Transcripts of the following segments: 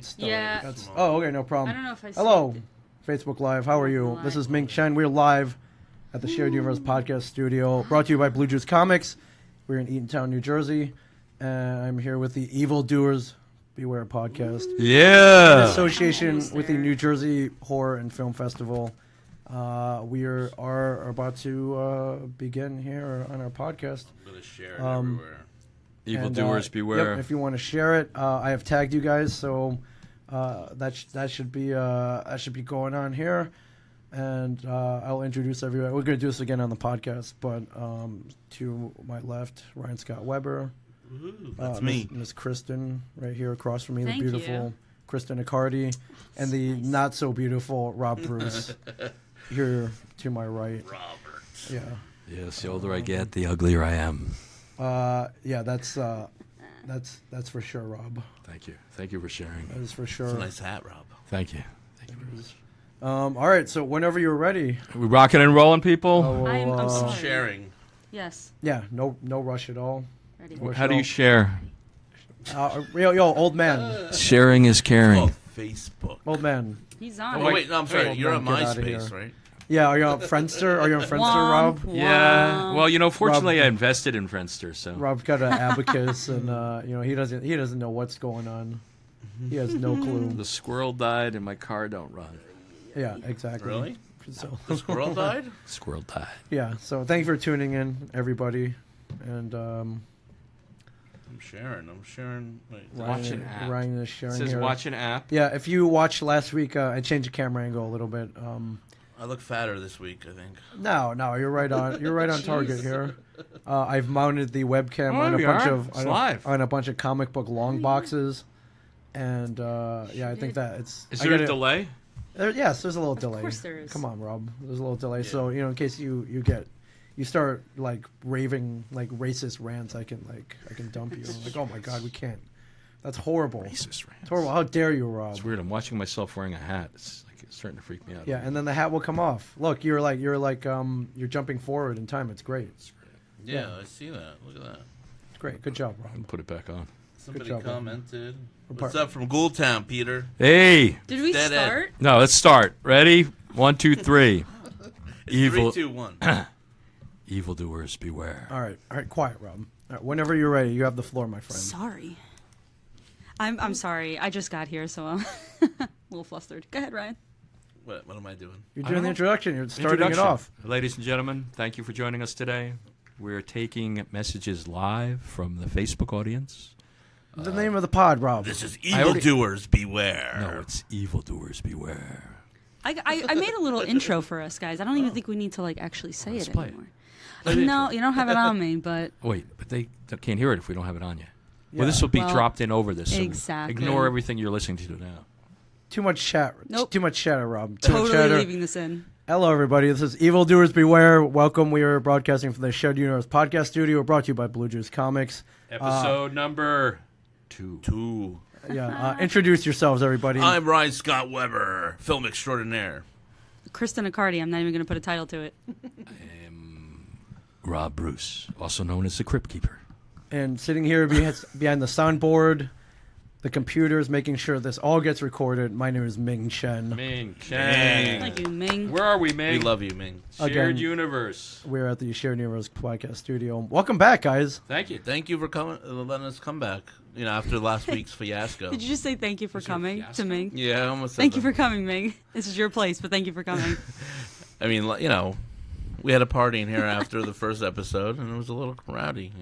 start. Yeah. Okay, no problem. I don't know if I Hello, saved Facebook Live. How are you? This is Ming Chen. We're live at the Shared Universe Podcast Studio, brought to you by Blue Juice Comics. We're in Eatontown, New Jersey, and I'm here with the Evildoers Beware podcast. Yeah. In association with the New Jersey Horror and Film Festival. We are about to begin here on our podcast. I'm going to share it everywhere. Evildoers beware. Yep, if you want to share it, I have tagged you guys, so that should be going on here, and I'll introduce everyone. We're going to do this again on the podcast, but to my left, Ryan Scott Weber. Ooh, that's me. Miss Kristen right here across from me, Thank the beautiful you. Kristen Accardi, and the not so beautiful Rob Bruce here to my right. Robert. Yeah. Yes, the older I get, the uglier I am. Yeah, that's for sure, Rob. Thank you. Thank you for sharing. That is for sure. It's a nice hat, Rob. Thank you. Thank you very much. All right, so whenever you're ready. Are we rocking and rolling, people? I'm sorry. Sharing. Yes. Yeah, no rush at all. Ready. How do you share? Yo, old man. Sharing is caring. Oh, Facebook. Old man. He's on Oh, it. wait, no, I'm sorry. Old You're on man, get outta MySpace, here. right? Yeah, are you on Friendster? Are you on Friendster, Womp, Rob? Yeah. Well, fortunately, Rob- I invested in Friendster, so. Rob's got an abacus, and he doesn't know what's going on. He has no clue. The squirrel died and my car don't run. Yeah, exactly. Really? So The squirrel died? Squirrel died. yeah. So thank you for tuning in, everybody, and I'm sharing. Wait, Watch an app. Ryan is It sharing says here. watch an app. Yeah, if you watched last week, I changed the camera angle a little bit. I look fatter this week, I think. No, you're right on. You're right on target here. I've mounted the webcam Oh, on a we bunch are. of It's live. on a bunch of comic book long boxes, and I think that it's. Is I there a gotta- delay? Yes, there's a little delay. Of course there is. Come on, Rob. There's a little delay. So in case you start like raving like racist rants, I can dump you. I'm like, oh my god, we can't. That's horrible. Racist rants. It's horrible. How dare you, Rob? It's weird. I'm watching myself wearing a hat. It's starting to freak me out. Yeah, and then the hat will come off. Look, you're jumping forward in time. It's great. Yeah, I see that. Look at that. It's great. Good job, Rob. Put it back on. Somebody job, man. commented. We're What's part- up from Ghoultown, Peter? Hey. Did we Dead start? No, let's start. Ready? 1, 2, 3. It's Evil. 3, 2, 1. Evildoers beware. All right, quiet, Rob. All right, whenever you're ready, you have the floor, my friend. Sorry. I'm sorry. I just got here, so I'm a little flustered. Go ahead, Ryan. What am I doing? You're I doing don't the know. introduction. You're starting it Introduction. off. Ladies and gentlemen, thank you for joining us today. We're taking messages live from the Facebook audience. The name of the pod, Rob. This is I already- Evildoers Beware. No, it's Evildoers beware. I made a little intro for us, guys. I don't even think we need to actually say Let's it play it. anymore. Play the No, intro. you don't have it on me, but Wait, but they can't hear it if we don't have it on yet. Yeah. Well, this will be Well, dropped in over this. So exactly. Ignore everything you're listening to now. Too much chat. Nope. Too much chatter, Rob. Too much totally chatter. leaving this in. Hello, everybody. This is Evildoers Beware. Welcome. We are broadcasting from the Shared Universe Podcast Studio, brought to you by Blue Juice Comics. Episode number 2. 2. Yeah. Introduce yourselves, everybody. I'm Ryan Scott Weber, film extraordinaire. Kristen Accardi. I'm not even going to put a title to it. I am Rob Bruce, also known as the Crypt Keeper. And sitting here behind the soundboard, the computers, making sure this all gets recorded. My name is Ming Chen. Ming Chen. Thank you, Ming. Where are we, Ming? We love you, Ming. Shared Again. universe. We're at the Shared Universe Podcast Studio. Welcome back, guys. Thank you. Thank you for coming, letting us come back. After last week's fiasco. Did you just say thank you for Was there a coming fiasco? to Ming? Yeah, I almost said Thank you that. for coming, Ming. This is your place, but thank you for coming. I mean, we had a party in here after the first episode, and it was a little rowdy,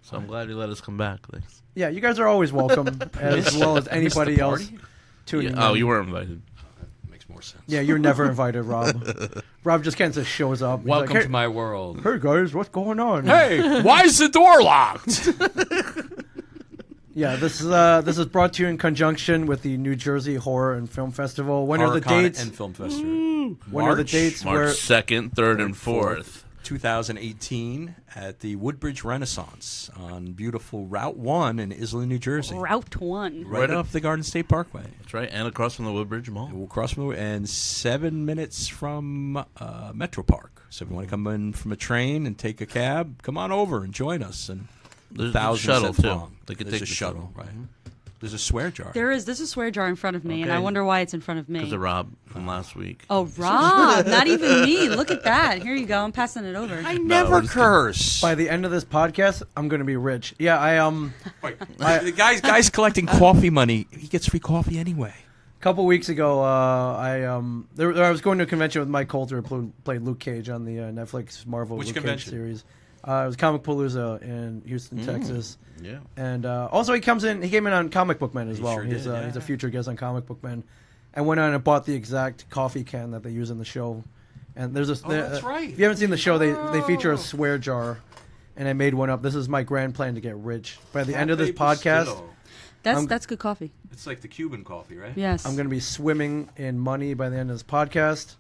So I'm glad you let us come back. Thanks. Yeah, you guys are always welcome, as well as anybody the else party? tuning in. Oh, you weren't invited. That makes more sense. Yeah, you're never invited, Rob. Rob just kind of shows up. He's Welcome like, to my world. Hey guys, what's going on? Hey, why is the door locked? Yeah, this is brought to you in conjunction with the New Jersey Horror and Film Festival. When are the HorrorCon dates? and Film Festival. When are the dates? March 2nd, 3rd, and 4th. 2018 at the Woodbridge Renaissance on beautiful Route 1 in Islay, New Jersey. Route 1. Right off the Garden State Parkway. That's right, and across from the Woodbridge Mall. We'll cross from and 7 minutes from Metro Park. So if you want to come in from a train and take a cab, come on over and join us. And There's a thousands shuttle, that's too. long. They could There's take a the shuttle, shuttle. right? There's a swear jar. There's a swear jar in front of me, and I Okay. wonder why it's in front of me. Because of Rob from last week. Oh, Rob, not even me. Look at that. Here you go. I'm passing it over. I never curse. By the end of this podcast, I'm going to be rich. Yeah, Wait, the guy's collecting coffee money. He gets free coffee anyway. a couple weeks ago, I was going to a convention with Mike Coulter, who played Luke Cage on the Netflix Marvel Which Luke convention? Cage series. It was Comic Palooza in Houston, Texas. Yeah. And also he came in on Comic Book Men as He well. sure He's did, he's yeah. a future guest on Comic Book Men, and went on and bought the exact coffee can that they use in the show. And there's a that's right. If you haven't seen the show, they feature a swear jar, and I made one up. This is my grand plan to get rich. By the end of this podcast, That's good coffee. It's like the Cuban coffee, right? Yes. I'm going to be swimming in money by the end of this podcast,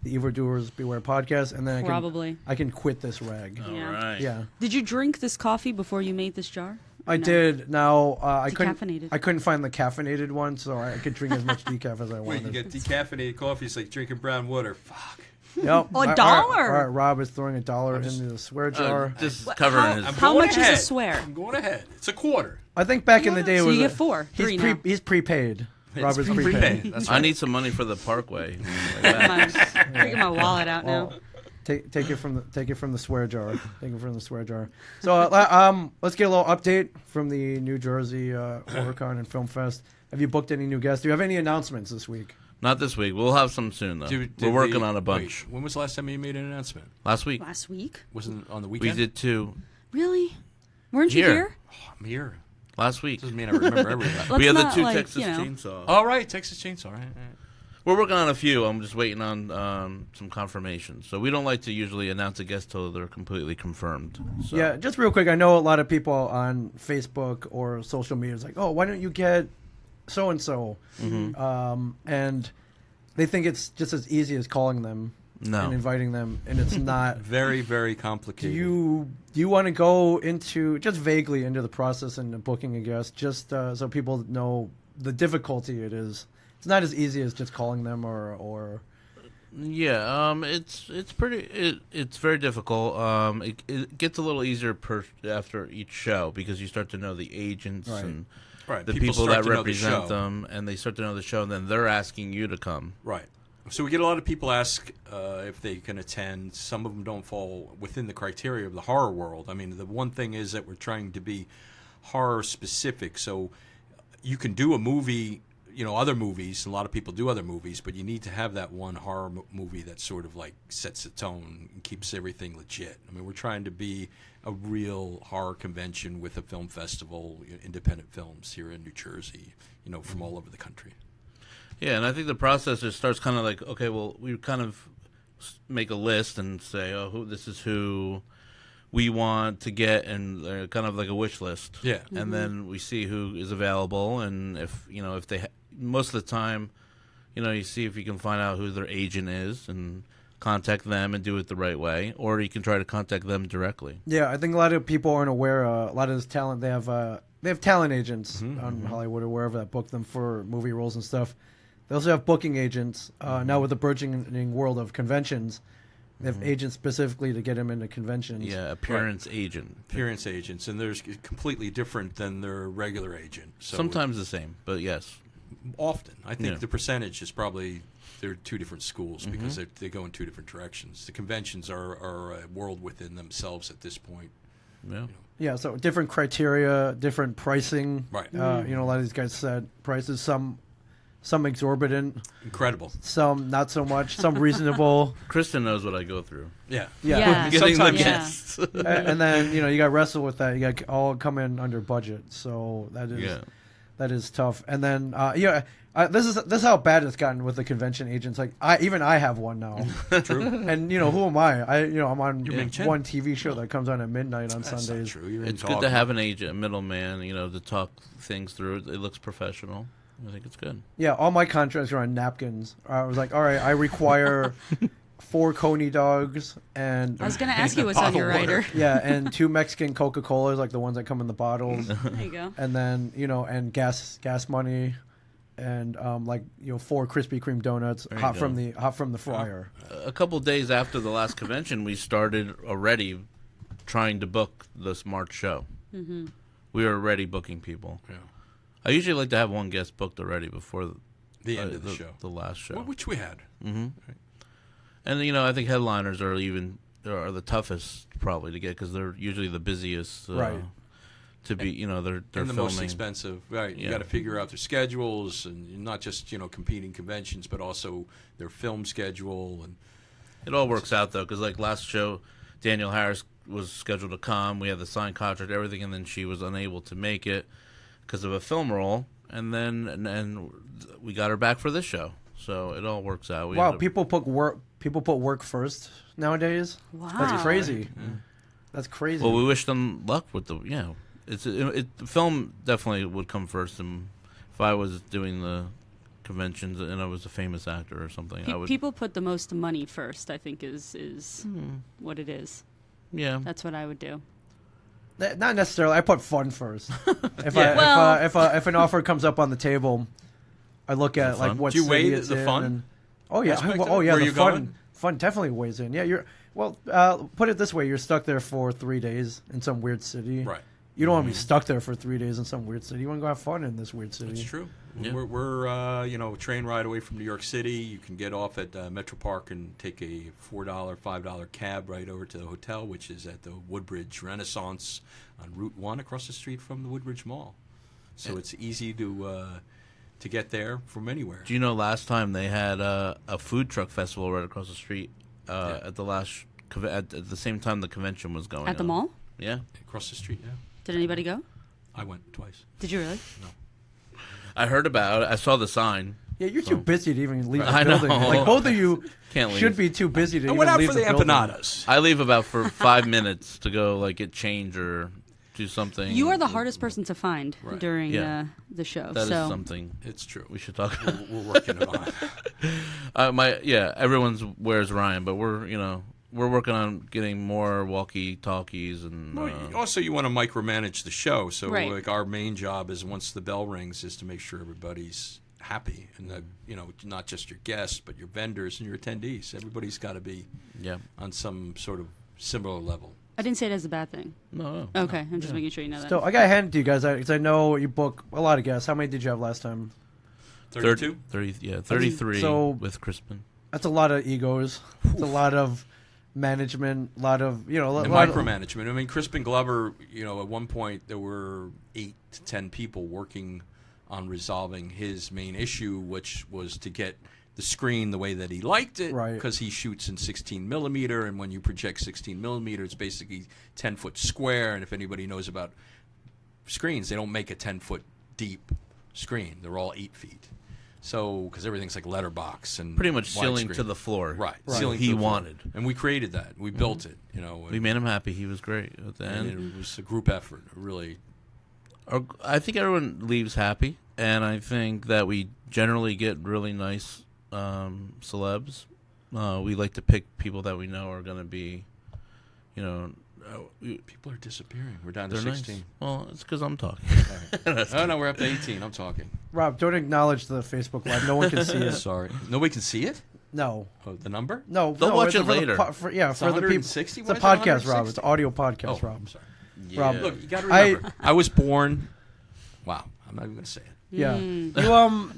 the Evildoers Beware podcast, and then Probably. I can quit this rag. All Yeah. right. Yeah, Did you drink this coffee before you made this jar? Or I no? did. Now Decaffeinated. I couldn't find the caffeinated one, so I could drink as much decaf as I Wait, you wanted. get decaffeinated coffee. It's like drinking brown water. Fuck. Yep. Oh, All right, $1? All right, Rob is throwing $1 into the swear jar. Just covering his. How going much ahead. is a swear? I'm going ahead. It's a quarter. I think back in the day it So was you get four. He's, Three now. he's prepaid. Rob is prepaid. prepaid. That's I right. need some money for the Parkway. Taking my wallet out now. Well, take it from the swear jar. Take it from the swear jar. So let's get a little update from the New Jersey HorrorCon and Film Fest. Have you booked any new guests? Do you have any announcements this week? Not this week. We'll have some soon, though. We're working on a bunch. Wait, when was the last time you made an announcement? Last week, Last week? Wasn't it on the we weekend? did 2. Really? Weren't you Here. here? Oh, I'm here. Last week. Doesn't mean I remember everything. Let's We had the not, 2 like, Texas you know. Chainsaw. All right, Texas Chainsaw. Right. We're working on a few. I'm just waiting on some confirmation. So we don't like to usually announce a guest till they're completely confirmed. So. Yeah, just real quick. I know a lot of people on Facebook or social media is like, "Oh, why don't you get so and so?" And they think it's just as easy as calling them No. and inviting them, and it's not. Very, very Do complicated. you want to go into just vaguely into the process and booking a guest, just so people know the difficulty it is? It's not as easy as just calling them or Yeah, it's pretty. It's very difficult. It gets a little easier after each show because you start to know the agents Right. and Right, the people people start that to know the represent show. them, and they start to know the show, and then they're asking you to come. Right. So we get a lot of people ask if they can attend. Some of them don't fall within the criteria of the horror world. I mean, the one thing is that we're trying to be horror specific. So you can do a movie, other movies. A lot of people do other movies, but you need to have that one horror movie that sort of like sets the tone and keeps everything legit. I mean, we're trying to be a real horror convention with a film festival, independent films here in New Jersey, from all over the country. Yeah, and I think the process just starts kind of like, okay, well, we kind of make a list and say, oh, this is who we want to get, and kind of like a wish list. Yeah. And then we see who is available, and if they most of the time, you see if you can find out who their agent is and contact them and do it the right way, or you can try to contact them directly. Yeah, I think a lot of people aren't aware. A lot of this talent, they have talent agents on Hollywood or wherever that book them for movie roles and stuff. They also have booking agents. Now with the burgeoning world of conventions, they have agents specifically to get them into conventions. Yeah, appearance agent. Appearance agents, and they're completely different than their regular agent. So Sometimes the same, but yes. often, I think Yeah. the percentage is probably they're two different schools because they go in two different directions. The conventions are a world within themselves at this point. Yeah. Yeah, so different criteria, different pricing. Right. A lot of these guys said prices, some exorbitant, Incredible. some not so much, some reasonable. Kristen knows what I go through. Yeah. Yeah. Getting the Sometimes- Yeah. guests. And then you got to wrestle with that. You got all come in under budget, so that is tough. And then this is how bad it's gotten with the convention agents. Like I have one now. True. And who am I? I'm on You're Ming Chen. one TV show that comes on at midnight on That's not Sundays. true. You're It's in good to dog- have an agent, a middleman, to talk things through. It looks professional. I think it's good. Yeah, all my contracts are on napkins. I was like, all right, I require 4 Coney dogs and I was going to ask you what's on your Bottle water. rider. yeah, and 2 Mexican Coca-Colas, like the ones that come in the bottles, There you go. and then and gas money, and 4 Krispy Kreme donuts, you hot go. from the fryer. A couple days after the last convention, we started already trying to book this March show. Mm-hmm. We were already booking people. Yeah. I usually like to have one guest booked already before The end of the show. the last show. Which we had. And I think headliners are the toughest probably to get because they're usually the busiest. Right. To be, they're And the filming. most expensive. Right. You Yeah. got to figure out their schedules and not just, competing conventions, but also their film schedule. And It all works out though, because like last show, Danielle Harris was scheduled to come. We had the signed contract, everything, and then she was unable to make it because of a film role. And then and we got her back for this show, so it all works out. Wow, people put work first nowadays. Wow. That's crazy. That's crazy. Well, we wish them luck with the the film definitely would come first. And if I was doing the conventions and I was a famous actor or something, I would. People put the most money first, I think, is what it is. Yeah. That's what I would do. Not necessarily. I put fun first. If Yeah. if an offer comes up on the table, I look at it like fun? what Do you city weigh it's the in fun and- oh yeah, aspect of oh it? yeah, Where the you fun going? fun definitely weighs in. Yeah, put it this way: you're stuck there for 3 days in some weird city. right. You don't want to be stuck there for 3 days in some weird city. You want to go have fun in this weird city. That's true. Yeah. We're a train ride away from New York City. You can get off at Metro Park and take a $4, $5 cab right over to the hotel, which is at the Woodbridge Renaissance on Route 1 across the street from the Woodbridge Mall. So it's easy to get there from anywhere. Do you know last time they had a food truck festival right across the street at the at the same time the convention was going At the on. mall? Yeah. Across the street, yeah. Did anybody go? I went twice. Did you really? I heard about it. I saw the sign. Yeah, you're too busy to even leave the I know. building. Like both of you Can't leave. should be too busy to I even went out leave for the building. empanadas. I leave about for 5 minutes to go like get change or do something. You are the hardest person to find Right. during Yeah. the show. That is so something It's true. we should talk We're, about. we're working it on. Everyone's Where's Ryan, but we're working on getting more walkie-talkies and Well, also, you want to micromanage the show. So, Right. like, our main job is once the bell rings is to make sure everybody's happy, and that not just your guests, but your vendors and your attendees. Everybody's got to be yeah. on some sort of similar level. I didn't say it as a bad thing. No. Okay, I'm just making sure you know that. So I got to hand it to you guys because I know you book a lot of guests. How many did you have last time? 32? 33 So- with Crispin. That's a lot of egos. It's a lot of management. A lot of And micromanagement. I mean, Crispin Glover, at one point there were 8 to 10 people working on resolving his main issue, which was to get the screen the way that he liked it, Right. because he shoots in 16 millimeter, and when you project 16 millimeter, it's basically 10-foot square. And if anybody knows about screens, they don't make a 10-foot deep screen; they're all 8 feet. So, because everything's like letterbox and Pretty much ceiling widescreen. to the floor. Right. Right. Ceiling He to the floor. wanted. And we created that. We built it, We made him happy. He was great at the and end. it was a group effort, really. I think everyone leaves happy, and I think that we generally get really nice celebs. We like to pick people that we know are going to be, People are disappearing. We're down to they're 16. nice. Well, it's because I'm talking. Oh, no, we're up to 18. I'm talking. Rob, don't acknowledge the Facebook Live. No one can see it. Sorry. Nobody can see it? No. Oh, the number? No. They'll no, watch it's it for the later. for the It's people. 160? It's a Why is it podcast, Rob. 160? It's an audio podcast, Oh, Rob. I'm sorry. Rob, Look, you got to remember. I was born. Wow. I'm not even going to say it. Yeah. You don't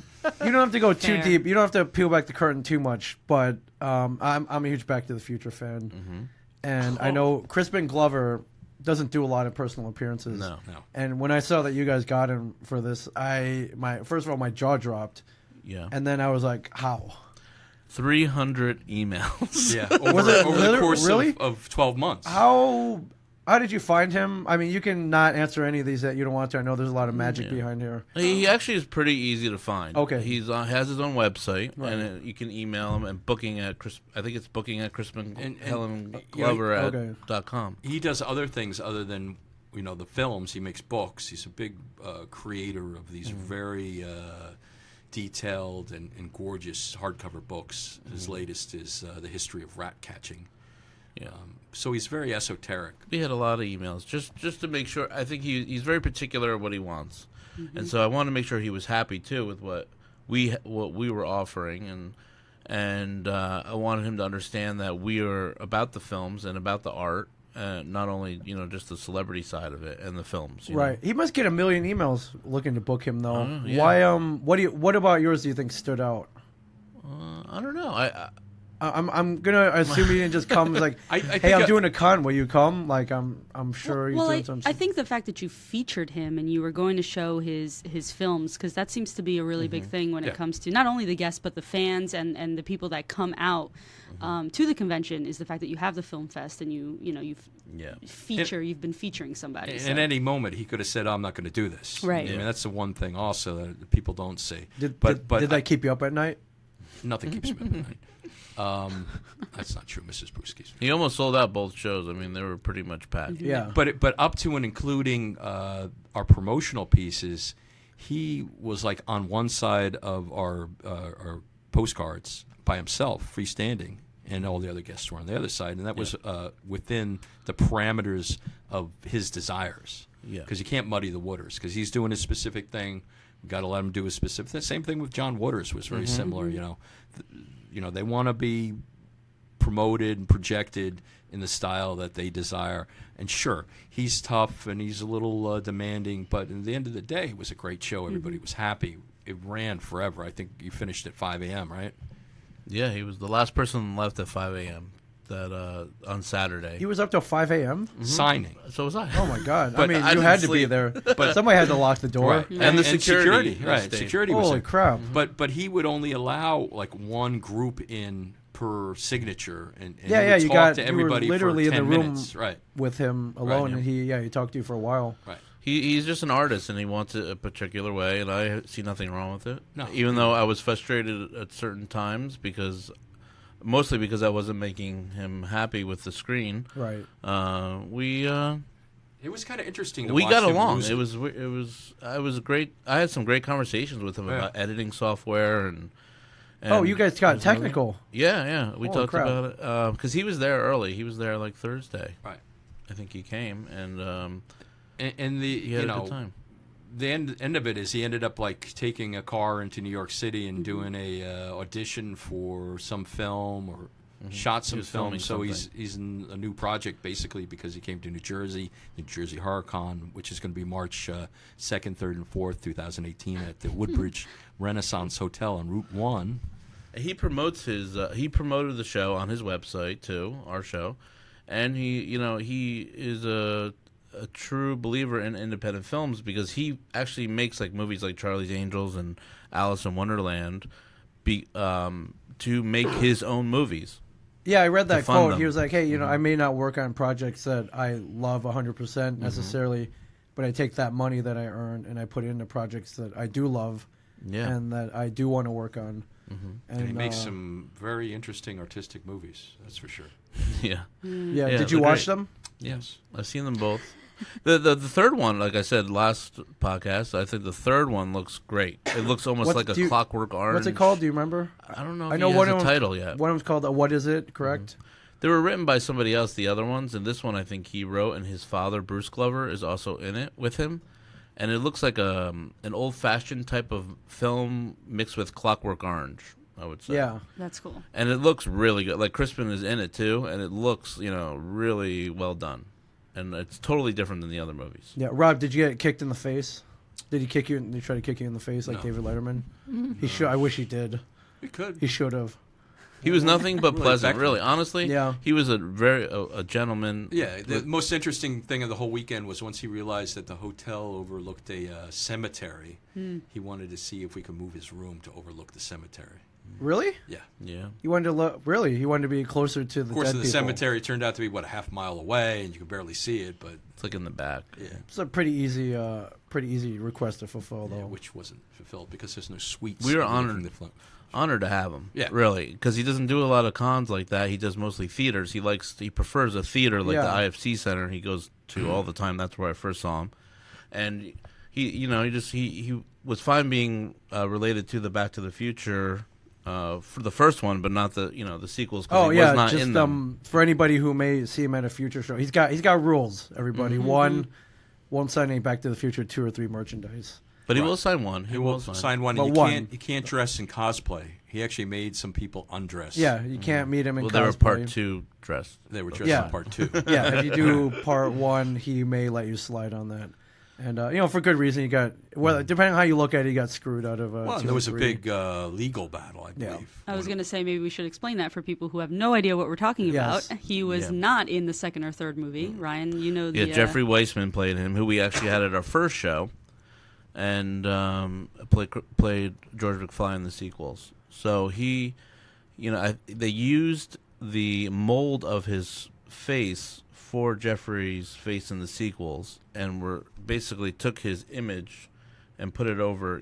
have to go too Fair. deep. You don't have to peel back the curtain too much. But I'm a huge Back to the Future fan, and I know Crispin Glover doesn't do a lot of personal appearances. No. And when I saw that you guys got him for this, first of all my jaw dropped, Yeah. and then I was like, how? 300 emails. Yeah. Was Over, it over the really- course really? of 12 months. How did you find him? I mean, you can not answer any of these that you don't want to. I know there's a lot of magic Yeah. behind here. He actually is pretty easy to find. Okay. He's has his own website, Right. and you can email him and booking at I think it's booking at Crispin And- Helen you know, Glover okay. .com. He does other things other than the films. He makes books. He's a big creator of these very detailed and gorgeous hardcover books. His latest is The History of Rat Catching. Yeah. So he's very esoteric. We had a lot of emails just to make sure. I think he's very particular of what he wants, and so I wanted to make sure he was happy too with what we were offering, and I wanted him to understand that we are about the films and about the art, not only just the celebrity side of it and the films. Right. He must get a million emails looking to book him though. Yeah. Why? What about yours do you think stood out? I don't know. I'm gonna assume he didn't just come like, hey, I'm doing a con. Will you come? Like, I'm sure he's doing something. I think the fact that you featured him and you were going to show his films, because that seems to be a really big thing when it comes to not only the guests but the fans and the people that come out to the convention, is the fact that you have the film fest and you've been featuring somebody. In any moment, he could have said, "I'm not going to do this." Right. I mean, that's the one thing also that people don't see. Did I that keep you up at night? Nothing keeps me up at night. That's not true, Mrs. Brewski's. He almost sold out both shows. I mean, they were pretty much packed. Yeah. But up to and including our promotional pieces, he was like on one side of our postcards by himself, freestanding, and all the other guests were on the other side, and that was within the parameters of his desires. Yeah. Because you can't muddy the waters. Because he's doing his specific thing. We got to let him do his specific thing. Same thing with John Waters was very similar. They want to be promoted and projected in the style that they desire. And sure, he's tough and he's a little demanding, but at the end of the day, it was a great show. Everybody was happy. It ran forever. I think you finished at 5 a.m., right? Yeah, he was the last person left at 5 a.m. On Saturday. He was up till 5 a.m. Signing. So was I. Oh my God! But I mean, I you didn't had to be sleep. there. But somebody had to lock the door. Right. And the security Right. stayed. Security was Holy there. crap! But he would only allow like one group in per signature, and Yeah, he yeah, would you talk got- to you everybody were literally for in 10 the room. minutes. Right. With him alone, yeah. and he talked to you for a while. Right. He's just an artist, and he wants it a particular way, and I see nothing wrong with it. No. Even though I was frustrated at certain times mostly because I wasn't making him happy with the screen. Right. It was kind of interesting to We watch got him along. lose It was great. I had some great conversations with him about editing software and Oh, you guys got it was really- technical. Yeah. We Holy talked crap. about it because he was there early. He was there like Thursday. Right. I think he came and And the he had a good time. the end of it is he ended up like taking a car into New York City and doing a audition for some film or shot some was film. filming So something. he's in a new project basically because he came to New Jersey Horror Con, which is going to be March 2nd, 3rd, and 4th, 2018 at the Woodbridge Renaissance Hotel on Route 1. He promotes he promoted the show on his website too, our show, and he is a true believer in independent films because he actually makes like movies like Charlie's Angels and Alice in Wonderland to make his own movies. Yeah, I read that fund quote. them. He was like, "Hey, I may not work on projects that I love 100% necessarily, but I take that money that I earn and I put it into projects that I do love Yeah. and that I do want to work on." And he makes some very interesting artistic movies, that's for sure. Yeah. Yeah, Yeah, did you they're watch great. them? Yes. I've seen them both. The third one, like I said last podcast, I think the third one looks great. It looks almost What- like do a you- Clockwork Orange. What's it called? Do you remember? I don't know. I If know he one has of a them- title yet. One of them's called "What Is It?" Correct? They were written by somebody else. The other ones, and this one I think he wrote, and his father Bruce Glover is also in it with him. And it looks like an old-fashioned type of film mixed with Clockwork Orange, I would say. Yeah. That's cool. And it looks really good. Like Crispin is in it too, and it looks, really well done. And it's totally different than the other movies. Yeah. Rob, did you get kicked in the face? Did he kick you? Did he try to kick you in the face like No. David Letterman? He should. I wish he did. We could. He should have. He was nothing but Really pleasant, effective. really. Honestly, Yeah. he was a gentleman. Yeah, the most interesting thing of the whole weekend was once he realized that the hotel overlooked a cemetery, he wanted to see if we could move his room to overlook the cemetery. Really? Yeah. Yeah. He wanted to look. Really? He wanted to be closer to the Of course, dead the people. cemetery turned out to be, a half mile away, and you could barely see it, but It's like in the back. yeah, It's a pretty easy request to fulfill, though. which wasn't fulfilled because there's no suites. We were overlooking honored. the front. Honored to have him. Yeah. Really, because he doesn't do a lot of cons like that. He does mostly theaters. He prefers a theater like Yeah. the IFC Center. He goes to all the time. That's where I first saw him, and he was fine being related to the Back to the Future for the first one, but not the sequels. 'Cause Oh he yeah, was not just in them. for anybody who may see him at a future show, he's got rules. Everybody, one won't sign any Back to the Future 2 or 3 merchandise. But he Right. will sign one. He will sign one. But And one. you can't dress in cosplay. He actually made some people undress. Yeah, you can't meet him in Well, cosplay. they were part 2 dressed. They were dressed Yeah. in part 2. Yeah, if you do part 1, he may let you slide on that. And, for good reason, you got, well, depending on how you look at it, you got screwed out of Well, 2 there was a and 3. big legal battle, I Yeah. believe. I was going to say maybe we should explain that for people who have no idea what we're talking Yes. about. He was not in the second or third movie. Ryan, you know the... Yeah, Jeffrey Weissman played him, who we actually had at our first show, and played George McFly in the sequels. So he, they used the mold of his face for Jeffrey's face in the sequels, and basically took his image and put it over,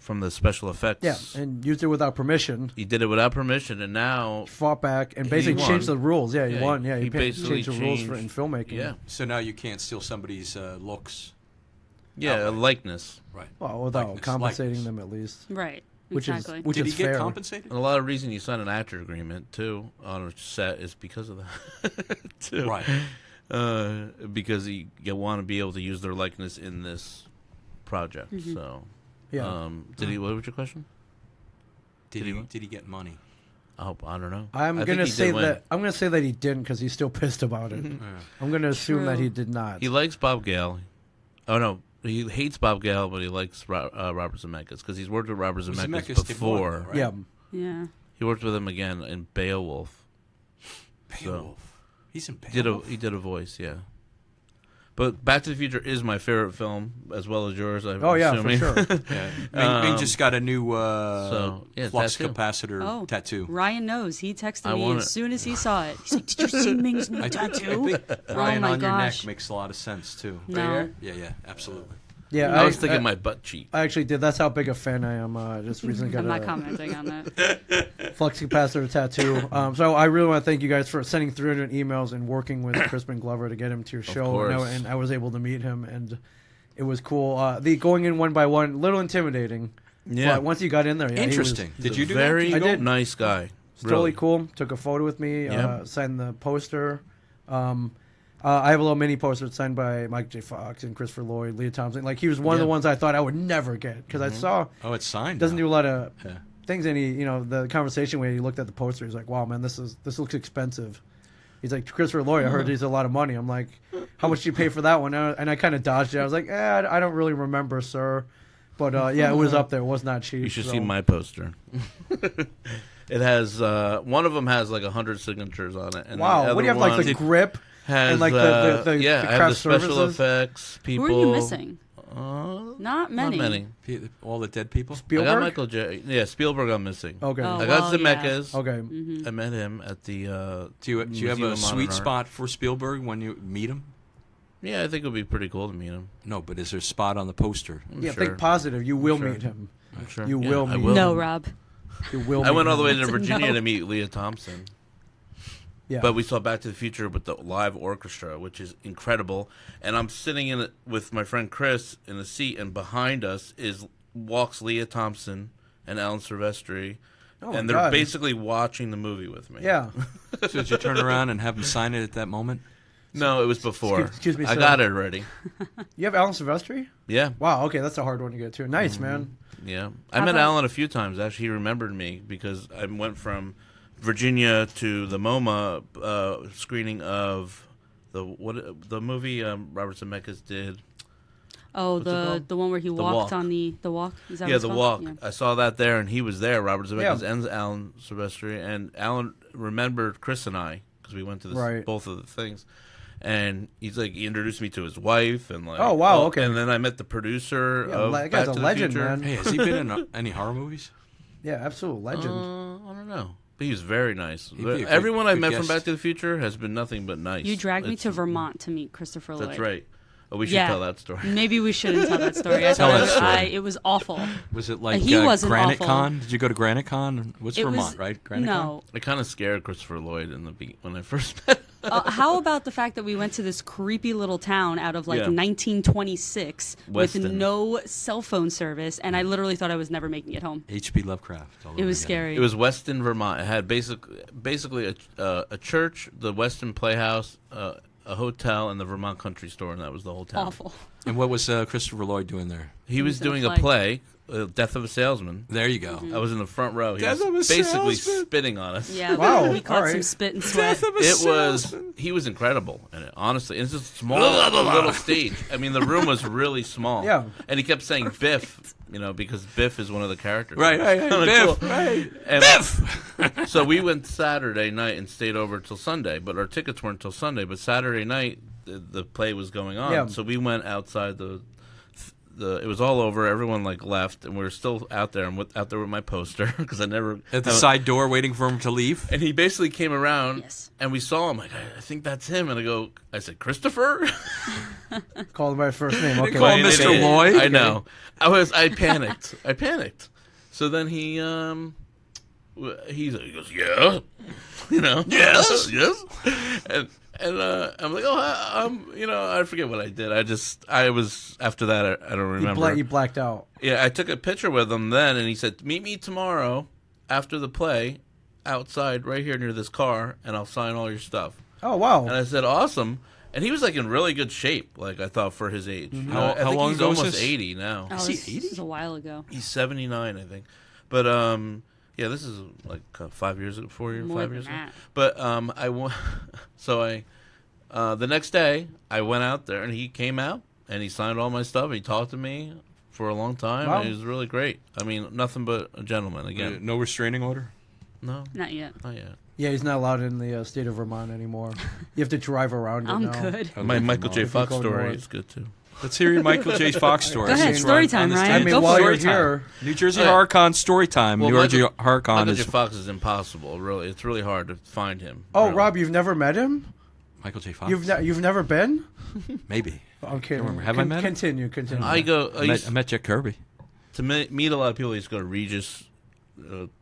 from the special effects. Yeah, and used it without permission. He did it without permission, and now Fought back and basically won. changed the rules. Yeah, he Yeah, won. Yeah, he he basically changed the rules changed- in filmmaking. yeah, So now you can't steal somebody's looks. a likeness. Right. Well, without Likeness, compensating likeness. them at least. Right, Which exactly. is which Did is he get fair. compensated? And a lot of reason you sign an actor agreement too on a set is because of that. too. Right. Because you want to be able to use their likeness in this project. So, Yeah. did he? What was your question? Did he he win? get money? I don't know. I'm I gonna think he say did win. that he didn't because he's still pissed about it. I'm gonna assume that True. he did not. He likes Bob Gale. Oh no, he hates Bob Gale, but he likes Robert Zemeckis because he's worked with Robert Zemeckis Zemeckis did one, before. though, right? Yeah. Yeah. He worked with him again in Beowulf. Beowulf. He's in Beowulf. He did a voice, yeah. But Back to the Future is my favorite film, as well as yours. I'm Oh yeah, assuming. for sure. Yeah. Ming just got a new flux tattoo. capacitor tattoo. Ryan knows. He texted I me want as it. soon as he saw it. He's like, "Did you see Ming's new tattoo?" I think Ryan my on your neck gosh. makes a lot of sense too. No. Yeah, absolutely. Yeah, I was thinking my butt cheek. I actually did. That's how big a fan I am. Just recently got I'm not a commenting on that. flux capacitor tattoo. So I really want to thank you guys for sending 300 emails and working with Crispin Glover to get him to your show. course. And I was able to meet him, and it was cool. The going in one by one, a little intimidating. Yeah. But once you got in there, yeah, Interesting. He was Did you do Very that? I did. nice guy. totally cool. Took a photo with me. Yeah. Signed the poster. I have a little mini poster signed by Mike J. Fox and Christopher Lloyd, Leah Thompson. Like he was one of the ones I thought I would never get because I saw Oh, it's signed. doesn't now. do a lot of Yeah. things. And he, the conversation where he looked at the poster, he's like, "Wow, man, this looks expensive." He's like, "Christopher Lloyd, I heard he's a lot of money." I'm like, "How much did you pay for that one?" And I kind of dodged it. I was like, I don't really remember, sir." But yeah, it was up there. It was not cheap. You should so. see my poster. It has one of them has like 100 signatures on it. And the Wow, other what do you have like the one grip? has and, like, the I have the craft special services? effects people. Who are you missing? Not Not many. All the dead people. I Spielberg. got Michael J. Yeah, Spielberg. I'm missing. Okay. Oh. I got well, yeah. Zemeckis. Okay. I met him at the. Do you have Museum a of sweet Modern Art. spot for Spielberg when you meet him? Yeah, I think it would be pretty cool to meet him. No, but is there a spot on the poster? I'm Yeah, sure. think positive. You will sure. meet him. I'm sure. You Yeah, will I meet will. him. No, Rob. You will. I meet went all the way him. to Virginia No. to meet Leah Thompson. Yeah. But we saw Back to the Future with the live orchestra, which is incredible. And I'm sitting in it with my friend Chris in a seat, and behind us walks Leah Thompson and Alan Silvestri, Oh, my and they're God. basically watching the movie with me. Yeah. So did you turn around and have him sign it at that moment? No, it was before. Excuse me, I sir. got it already. You have Alan Silvestri? Yeah, Wow. Okay, that's a hard one to get to. Nice, Mm-hmm. man. yeah. I How met about- Alan a few times. Actually, he remembered me because I went from Virginia to the MoMA screening of the movie Robert Zemeckis did. Oh, What's it called? the one where he walked Walk. on the walk. Is that what Yeah, it's the called? walk. Yeah. I saw that there, and he was there. Robert Zemeckis Yeah. and Alan Silvestri, and Alan remembered Chris and I because we went to Right. both of the things. And he's like, he introduced me to his wife, and like, Oh, wow, okay. And then I met the producer Yeah, of that guy's Back a to the legend, Future. man. Hey, has he been in any horror movies? Yeah, absolute legend. I don't know, but he was very nice. He'd be a good- Everyone I good met from guest. Back to the Future has been nothing but nice. You dragged me It's- to Vermont to meet Christopher Lloyd. That's right. Oh, we should Yeah. tell that story. Maybe we shouldn't tell that story. I Tell thought that story. it was awful. Was it like He wasn't Granite awful. Con? Did you go to Granite Con? What's It Vermont, was, right? Granite Con? No. It kind of scared Christopher Lloyd when I first met him. How about the fact that we went to this creepy little town out of like Yeah. 1926 with Weston. no cell phone service, and I literally thought I was never making it home. H.P. Lovecraft. all It over was again. scary. It was Weston, Vermont. It had basically a church, the Weston Playhouse, a hotel, and the Vermont Country Store, and that was the whole town. Awful. And what was Christopher Lloyd doing there? He was in a doing a play, Death of a Salesman. There you go. I was in the front row. He Death of a was basically salesman. spitting on us. Yeah. Wow, We caught all some right. spit and sweat. He was incredible, and honestly, it's just a small little stage. I mean, the room was really small. Yeah. And he kept saying Biff, because Biff is one of the characters. Right, Biff, Cool. right. And Biff! So we went Saturday night and stayed over till Sunday, but our tickets weren't till Sunday. But Saturday night, the play was going on, Yeah. so we went outside the. It was all over. Everyone left, and we were still out there. I'm out there with my poster because I never At the side door waiting for him to leave? And he basically came around, Yes. and we saw him. I think that's him. And I said, Christopher. Called him by his first name. Okay. call him Mr. Lloyd? I know. I panicked. So then he goes, yeah, yes, yes, and I'm like, I forget what I did. I was after that. I don't remember. You blacked out. Yeah, I took a picture with him then, and he said, meet me tomorrow after the play outside right here near this car, and I'll sign all your stuff. Oh wow. And I said, awesome. And he was in really good shape, I thought, for his age. Mm-hmm. I How think long he's ago was almost this? 80 now. Oh, Is he this 80? was a while ago. He's 79, I think. But yeah, this is 5 years ago, 4 years, More 5 than years ago. that. But the next day I went out there and he came out and he signed all my stuff. He talked to me for a long time. Wow. And he was really great. I mean, nothing but a gentleman again. No restraining order? No, Not yet. not yet. Yeah, he's not allowed in the state of Vermont anymore. You have to drive around it I'm now. good. My Michael J. If you Fox go story north. is good too. Let's hear your Michael J. Fox story. Go ahead, Since story we're on time, this Ryan. I tangent. mean, Go while for you're it. here, New Jersey Yeah. Horror Con story time. Well, New Jersey Horror Con Michael is J. Fox is impossible. Really, it's really hard to find him. oh really. Rob, you've never met him? Michael J. Fox. You've never been? Maybe. I'm kidding. remember. Have I met him? Continue. I go. I used I met Jack Kirby. to meet a lot of people. I used to go to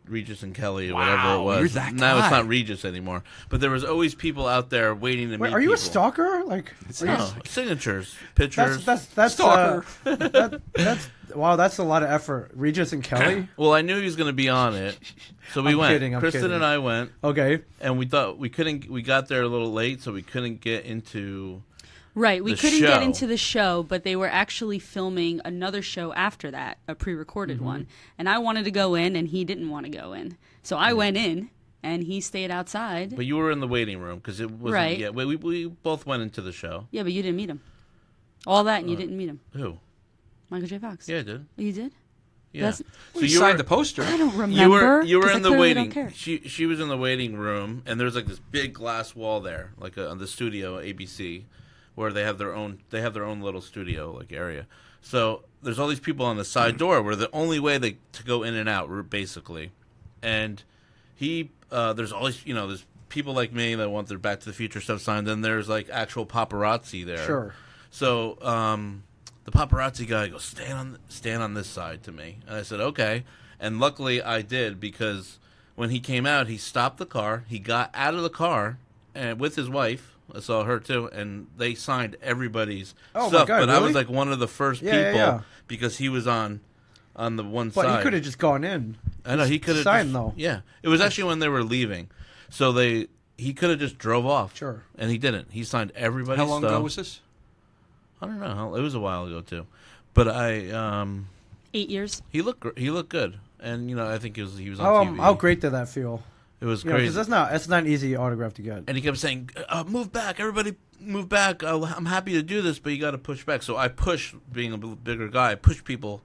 Regis and Kelly or whatever Wow, it was. you're that Now it's guy. not Regis anymore. But there was always people out there waiting to Wait, meet are you people. a stalker? No, signatures, pictures. That's Stalker. That's wow. That's a lot of effort. Regis and Kelly. Well, I knew he was going to be on it, so we I'm went. kidding, I'm Kristen kidding. and I went, Okay. and we thought we couldn't. We got there a little late, so we couldn't get into. Right, we The couldn't get show. into the show, but they were actually filming another show after that, a pre-recorded Mm-hmm. one. And I wanted to go in, and he didn't want to go in. So I went in, and he stayed outside. But you were in the waiting room because it wasn't Right. yet. We both went into the show. Yeah, but you didn't meet him. All that, and you didn't meet him. Who? Michael J. Fox. Yeah, I did. You did? Yeah. That's- So You you signed were the poster. I don't remember. you were 'cause I in the clearly waiting. Don't care. She was in the waiting room, and there's this big glass wall there, on the studio ABC, where they have their own little studio area. So there's all these people on the side door where the only way to go in and out basically, and there's always there's people like me that want their Back to the Future stuff signed. Then there's actual paparazzi there. Sure. So the paparazzi guy goes, stand on this side to me. And I said, okay. And luckily I did, because when he came out, he stopped the car. He got out of the car and with his wife. I saw her too. And they signed everybody's Oh, my stuff. God, but I was really? one of the first Yeah, people yeah. because he was on the one But side. he could have just gone in. I know, he could have signed, though. Yeah. It was actually when they were leaving. So he could have just drove off. Sure. And he didn't. He signed everybody's How long stuff. ago was this? I don't know. It was a while ago too, but 8 years. he looked good, and I think he was on TV. How great did that feel? It was Because crazy. that's not an easy autograph to get. And he kept saying, "Move back, everybody, move back. I'm happy to do this, but you got to push back." So I pushed, being a bigger guy, I pushed people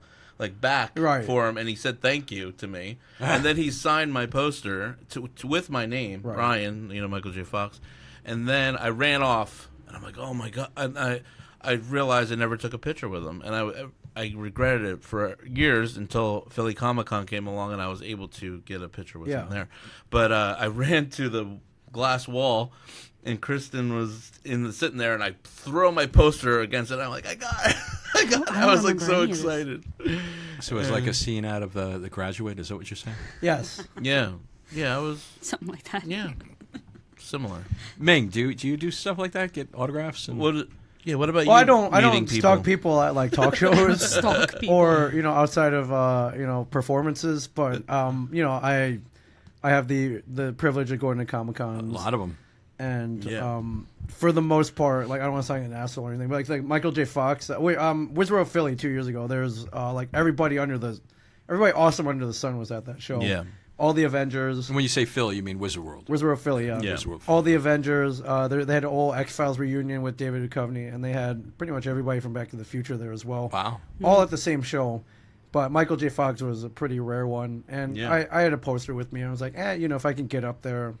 back Right. for him, and he said thank you to me, and then he signed my poster with my name, Right. Ryan, Michael J. Fox, and then I ran off, and I'm like, oh my god, and I realized I never took a picture with him, and I regretted it for years until Philly Comic-Con came along and I was able to get a picture with Yeah. him there. But I ran to the glass wall, and Kristen was sitting there, and I throw my poster against it. I'm like, I got it. I got it. I I was don't remember so any of this. excited. So it was like a scene out of The Graduate. Is that what you're saying? Yes. Yeah. Yeah, I was, Something like that. yeah, similar. Ming, do you do stuff like that? Get autographs? And What about Well, you? I don't meeting stalk people at talk shows Stalk people. or outside of performances, but I have the privilege of going to a Comic-Cons. lot of them. and Yeah. for the most part, like I don't want to sound like an asshole or anything, but like Michael J. Fox, Wizard of Philly 2 years ago. There's like everybody awesome under the sun was at that show. Yeah. All the Avengers. And when you say Philly, you mean Wizard World. Wizard of Philly, yeah. Yeah. Wizard World. All the Avengers. They had an old X-Files reunion with David Duchovny, and they had pretty much everybody from Back to the Future there as well. Wow. All at the same show. But Michael J. Fox was a pretty rare one. And Yeah. I had a poster with me. I was like, if I can get up there,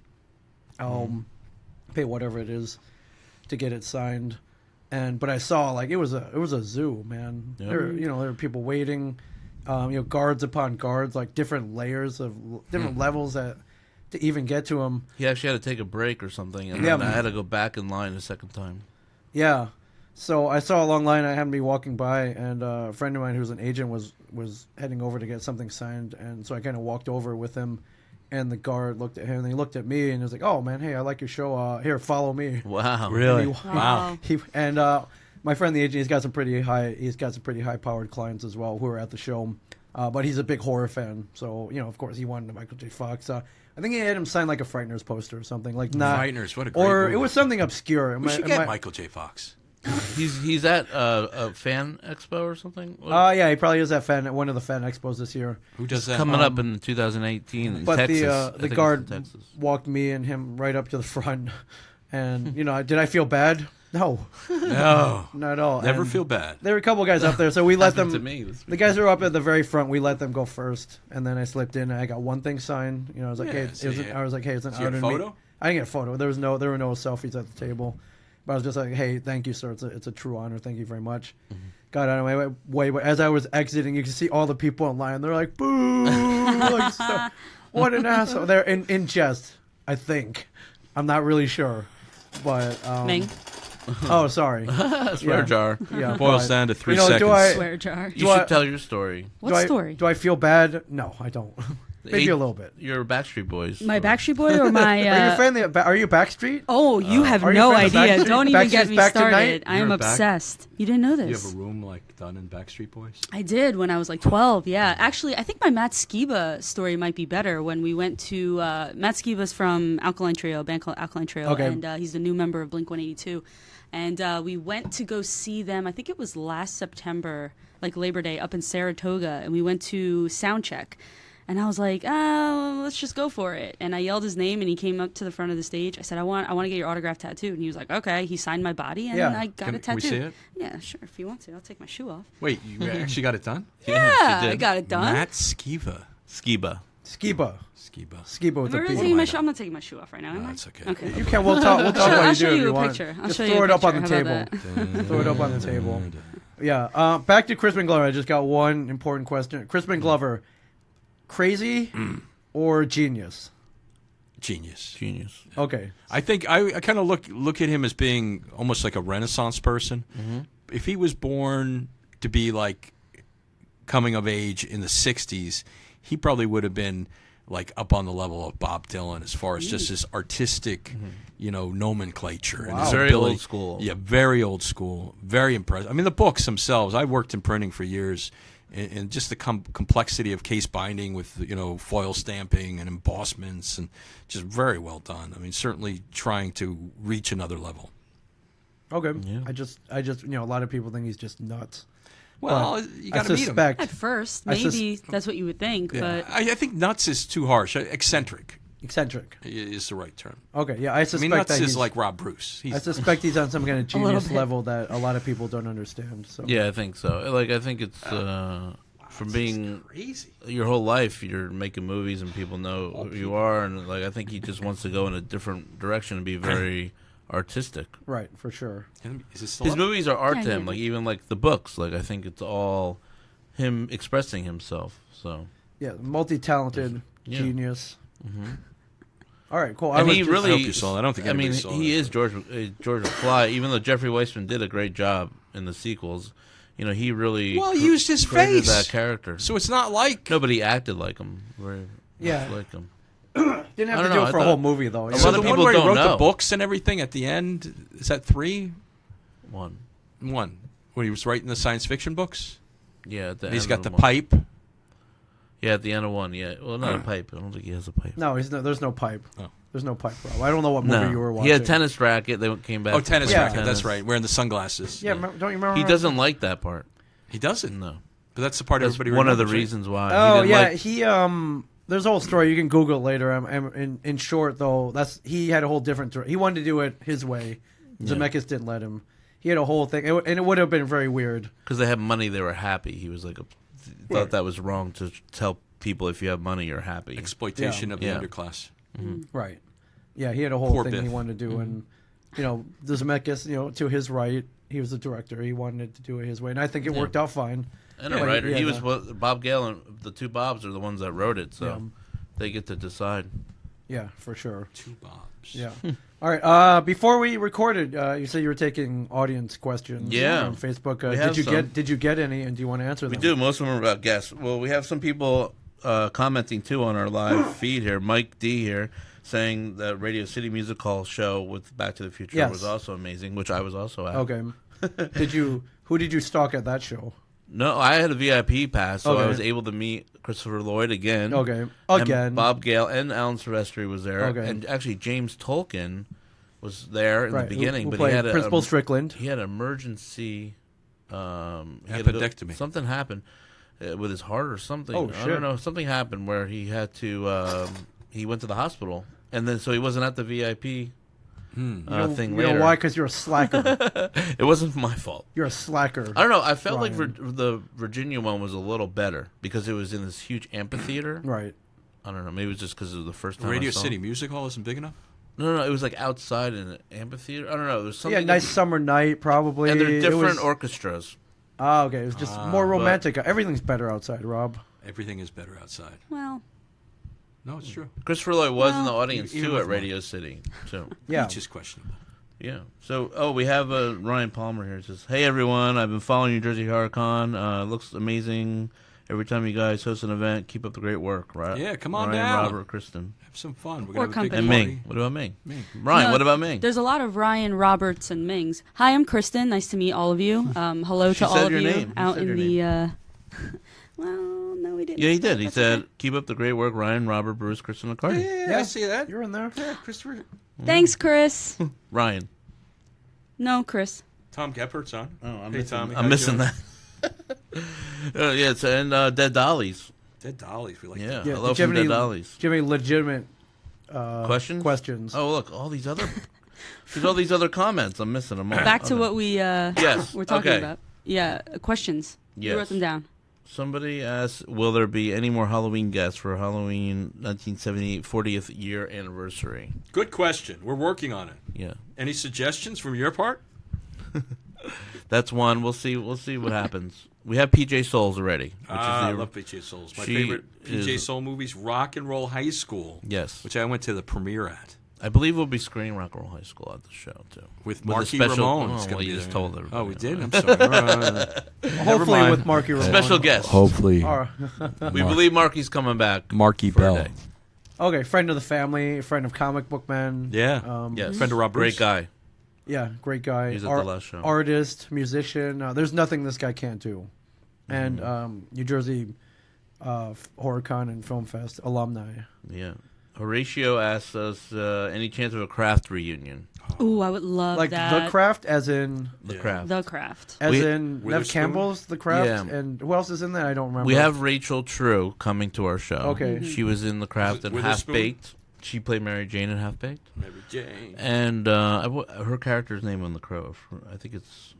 I'll pay whatever it is to get it signed. But I saw, like, it was a zoo, man. Yep. There were people waiting, guards upon guards, like different layers of different levels to even get to him. He actually had to take a break or something, and Yeah. then I had to go back in line a second time. Yeah. So I saw a long line. I happened to be walking by, and a friend of mine who's an agent was heading over to get something signed, and so I kind of walked over with him, and the guard looked at him, and he looked at me, and he was like, "Oh man, hey, I like your show. Here, follow me." Wow. Really? And he- Wow. My friend the agent, he's got some pretty high powered clients as well who are at the show, but he's a big horror fan, so of course he wanted Michael J. Fox. I think he had him sign like a Frighteners poster or something, like not Frighteners, what a great or movie. it was something obscure. We should get Michael J. Fox. He's at a fan expo or something. Yeah, he probably is at one of the fan expos this year. Who does that? Coming up in 2018 in But Texas. I the think it's guard in Texas. walked me and him right up to the front, and did I feel bad? No, No. not at all. Never And feel bad. There were a couple guys up there, so we let Happened them. to me this The week. guys who were up at the very front, we let them go first, and then I slipped in. And I got one thing signed. I was like, Yeah, hey, so you- I was like, hey, it's an so you had honor a to meet. photo? I didn't get a photo. There were no selfies at the table, but I was just like, hey, thank you, sir. It's a true honor. Thank you very much. Got out of my way, but as I was exiting, you could see all the people in line. They're like, boo! Like, what an asshole! They're in jest, I think. I'm not really sure, but Ming, oh, sorry. Swear Yeah. jar. Yeah, Boils but, down to 3 do seconds. I? swear jar. You Do should I- tell your story. What do I- story? Do I feel bad? No, I don't. Maybe a little bit. You're Backstreet Boys. My story. Backstreet Boy or my? Are you a fan of are you Backstreet? Oh, you have Are you no a fan of idea. Backstreet- Don't even get Backstreet's me Back Tonight? started. I am You're back? obsessed. You didn't know You this. have a room like done in Backstreet Boys? I did when I was like 12. Yeah, actually, I think my Matt Skiba story might be better. When we went to Matt Skiba's from Alkaline Trio, a band called Alkaline Trio, Okay. and he's the new member of Blink 182. And we went to go see them. I think it was last September, like Labor Day, up in Saratoga, and we went to soundcheck. And I was like, let's just go for it. And I yelled his name, and he came up to the front of the stage. I said, I want to get your autograph tattooed. And he was like, okay. He signed my body, and Yeah. I got Can it tattooed. we see it? Yeah, sure. If you want to, I'll take my shoe off. Wait, you actually got it done? Yeah, she did. I got it done. Matt Skiba. Skiba. Skiba. Skiba. With Am I a really P. taking my shoe? I'm not taking my shoe off right now, am No, I? it's okay. Okay. You can. We'll talk. We'll talk I'll while you show do it if you you a want. picture. I'll Just show you throw a it up on the picture. How table. about Throw it up on the table. Yeah. Back to Crispin Glover. I just got one important question. Crispin Glover, crazy or genius? Genius. Genius. Okay. I think I kind of look at him as being almost like a Renaissance person. If he was born to be like coming of age in the 60s, he probably would have been like up on the level of Bob Dylan as far as just his artistic, nomenclature and his Very ability. old school. Yeah, very old school. Very impressive. I mean, the books themselves. I worked in printing for years, and just the complexity of case binding with foil stamping and embossments, and just very well done. I mean, certainly trying to reach another level. Okay. Yeah. I just a lot of people think he's just nuts. Well, But you I got to meet him. suspect At first, I sus- maybe that's what you would think, Yeah. but I think nuts is too harsh. Eccentric eccentric. is the right term. Okay. Yeah. I I suspect mean, nuts that is he's like Rob Bruce. I suspect he's on some kind of A little genius bit. level that a lot of people don't understand. So Yeah, I think so. Like, I think it's from being crazy. your whole life, you're making movies and people know who you are, and like I think he just wants to go in a different direction and be very artistic. Right, for sure. Is it still His up? movies are art Yeah, to him, yeah. like even like the books. Like I think it's all him expressing himself. So Yeah, multi-talented Yeah. genius. All right, cool. and he I really, hope you saw that. I don't think I mean, anybody saw he that. is George McFly. Even though Jeffrey Weissman did a great job in the sequels, he really Well, he used his created face. that character. So it's not like Nobody acted like him. Very Yeah. much like him. Didn't I have to don't do know, it I for a thought- whole movie though. A Yeah. so lot the of one people where he don't wrote the know. books and everything at the end, is that 3? One, 1. When he was writing the science fiction books? yeah. At the And he's end got of the one. pipe. Yeah, at the end of one. Yeah, well, not a pipe. I don't think he has a pipe. No, there's no pipe. Oh. There's no pipe, Rob. I don't know what movie you were watching. He had a tennis racket. They came back. Oh, tennis Yeah. racket. That's right. Wearing the sunglasses. Yeah, don't you remember? He doesn't like that part. He doesn't. No, But that's the part that's everybody one of the remembers, right? reasons why. Oh he didn't yeah, like, he There's a whole story. You can Google it later. In short, though, he had a whole different. He wanted to do it his way. Zemeckis didn't let him. He had a whole thing, and it would have been very weird. because they had money, they were happy. He was like, thought that was wrong to tell people if you have money, you're happy. Exploitation of the Yeah. underclass. Right. Yeah, he had a whole Poor thing he Biff. wanted to do, and the Zemeckis, to his right, he was the director. He wanted to do it his way, and I think it worked out fine. And a Yeah, writer. yeah, He yeah. was Bob Gale, and the two Bobs are the ones that wrote it, so Yeah. they get to decide. Yeah, for sure. Two Bobs. Yeah. All right. Before we recorded, you said you were taking audience questions. Yeah. On Facebook. We have some. Did you get any? And do you want to answer We them? do. Most of them are about guests. Well, we have some people commenting too on our live feed here. Mike D here saying the Radio City Music Hall show with Back to the Future Yes. was also amazing, which I was also at. Okay. Who did you stalk at that show? No, I had a VIP pass, so Okay. I was able to meet Christopher Lloyd again. Okay. And Again. Bob Gale and Alan Silvestri was there. Okay. And actually, James Tolkien was there in Right. the beginning, Who but he played had a Principal Strickland. He had an emergency. He had to Appendectomy. something happened with his heart or something. Oh, I shit. don't know. Something happened where he had to. He went to the hospital, and then so he wasn't at the VIP thing You later. know why? Because you're a slacker. It wasn't my fault. You're a slacker. I don't know. I felt like Ryan. the Virginia one was a little better because it was in this huge amphitheater. Right. I don't know. Maybe it was just because it was the first time. Radio I saw City him. Music Hall isn't big enough? No, it was like outside in an amphitheater. I don't know. There's something. Yeah, nice summer night, probably. And they're It different was- orchestras. Oh, okay. It was just more but- romantic. Everything's better outside, Rob. Everything is better outside. Well, No, it's true. Christopher Lloyd was in the Well, audience even too with at Radio City. So Yeah. Each is questionable. yeah. So we have Ryan Palmer here. It says, "Hey everyone, I've been following New Jersey Horror Con. Looks amazing. Every time you guys host an event, keep up the great work." Right? Yeah, come on Ryan, down. Robert, Kristen, Have some fun. We're Or going to have a big company. and party. Ming. What about Ming? Ming. Ryan, No, what about Ming? there's a lot of Ryan, Roberts, and Mings. Hi, I'm Kristen. Nice to meet all of you. Hello She to all said of your you name. You out said in your the. Well, no, we didn't. Yeah, he did. He That's said, okay. "Keep up the great work, Ryan, Robert, Bruce, Kristen, and Cardi." Yeah, I see that. You're in there. Yeah, Christopher. Thanks, Chris. Ryan. No, Chris. Tom Geppert's on. Oh, I'm Hey, missing, Tommy, how I'm you missing doing? that. Yeah, it's and Dead Dollies. Dead Dollies. We like Yeah, that. Yeah, hello did you have from Dead any- Dollies. Do you have any legitimate Questions? questions? Oh, look, all these other. There's all these other comments. I'm missing them all. Back to Okay. what we Yes. were talking okay. about. Yeah, questions. You wrote Yes. them down. Somebody asked, "Will there be any more Halloween guests for Halloween 1978 40th year anniversary?" Good question. We're working on it. Yeah, Any suggestions from your part? that's one. We'll see. We'll see what happens. We have PJ Souls already, which I is the love PJ Souls. My she favorite PJ is- Soul movies, Rock and Roll High School, yes. which I went to the premiere at I believe we'll be screening Rock and Roll High School at the show too. with a Marky special- Ramone. oh, It's gonna well, be you just there. told everybody. Oh, we did. I'm sorry. Hopefully mind. with Marky Ramone. Special guest. Hopefully, All We believe Marky's coming back. Marky for a Bell. day. Okay, friend of the family, friend of Comic Book Man. Yeah. Yes, Friend of Rob great Bruce. guy. Yeah, great guy. He's at the last show. Artist, musician. There's nothing this guy can't do. And New Jersey HorrorCon and Film Fest alumni. Yeah. Horatio asks us, any chance of a craft reunion? Ooh, I would love Like that. The Craft, as in The Yeah. craft. The Craft. As We- in Nev Witherspoon? Campbell's The Craft, Yeah. and who else is in that? I don't remember. We have Rachel True coming to our show. Okay. She was in The Craft Was it and Half Witherspoon? Baked. She played Mary Jane in Half Baked. Mary Jane. And her character's name on The Crow, I think it's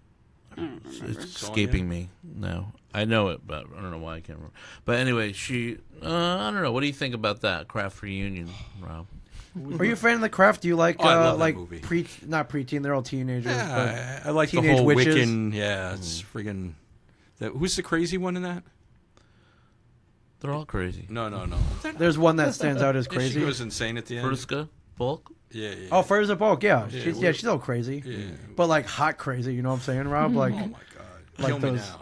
escaping me now. I know it, but I don't know why I can't remember. But anyway, she, I don't know. What do you think about that craft reunion, Rob? Are you a fan of The Craft? Do you like Oh, I love that like movie. not preteen? They're all teenagers. Yeah, I like the Teenage whole Witches. Wiccan. Yeah, it's friggin'. Who's the crazy one in that? They're all crazy. No. But there's one that stands out as She crazy. goes insane at the end. Fruska? Bulk? Yeah. Oh, Furza Bulk, yeah. Yeah, She's all crazy. Yeah. But like hot crazy, you know what I'm saying, Rob? Like, Oh my God. Like Kill me those-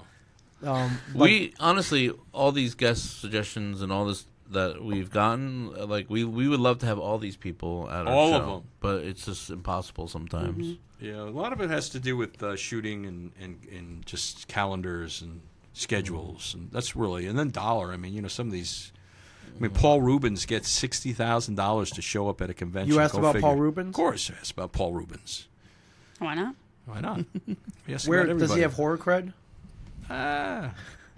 now. We honestly, all these guest suggestions and all this that we've gotten, like we would love to have all these people at our All show, of them. but it's just impossible sometimes. Yeah, a lot of it has to do with shooting and just calendars and schedules, and that's really, and then dollar. I mean, some of these. I mean, Paul Rubens gets $60,000 to show up at a convention. You asked Go about figure. Paul Rubens? Of course, I asked about Paul Rubens. Why not? Why not? Yes, Where about does he everybody. have horror cred?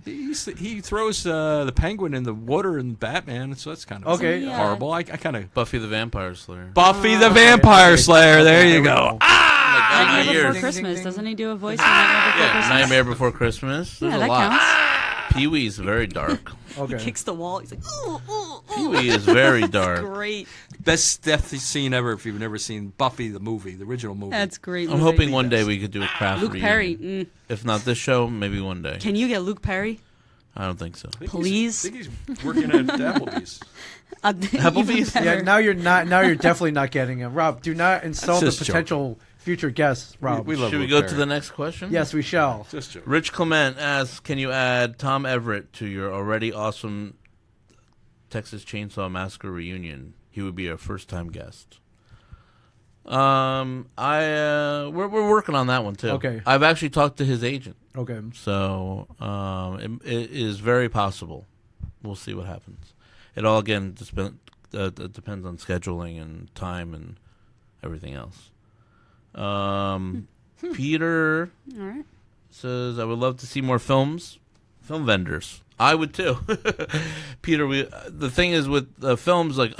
He throws the penguin in the water in Batman, so that's kind of Okay. Yeah. horrible. I kind of Buffy the Vampire Slayer. Buffy the Vampire Slayer. There you go. Nightmare my Before ears. Christmas. Doesn't he do a voice in Nightmare Before Yeah, Christmas? Nightmare Before Christmas. There's Yeah, a that lot. counts. Pee-wee's very dark. Okay. Kicks the wall. He's like, ooh, ooh, ooh. Pee-wee is very dark. Great. Best death scene ever if you've never seen Buffy the movie, the original movie. That's great. I'm movie. hoping one day we could do a craft Luke reunion. Perry. If not this show, maybe one day. Can you get Luke Perry? I don't think so. I think Please? I think he's working at Applebee's. Applebee's? Even better. Yeah, now you're not. Now you're definitely not getting him, Rob. Do not insult the just potential future guests, Rob. We love Should we Luke go Perry. to the next question? Yes, we shall. Just joking. Rich Clement asks, can you add Tom Everett to your already awesome Texas Chainsaw Massacre reunion? He would be our first-time guest. We're working on that one too. Okay. I've actually talked to his agent, Okay. so it is very possible. We'll see what happens. It all again depends on scheduling and time and everything else. Peter All right. says, I would love to see more film vendors. I would too. Peter, the thing is with the films, like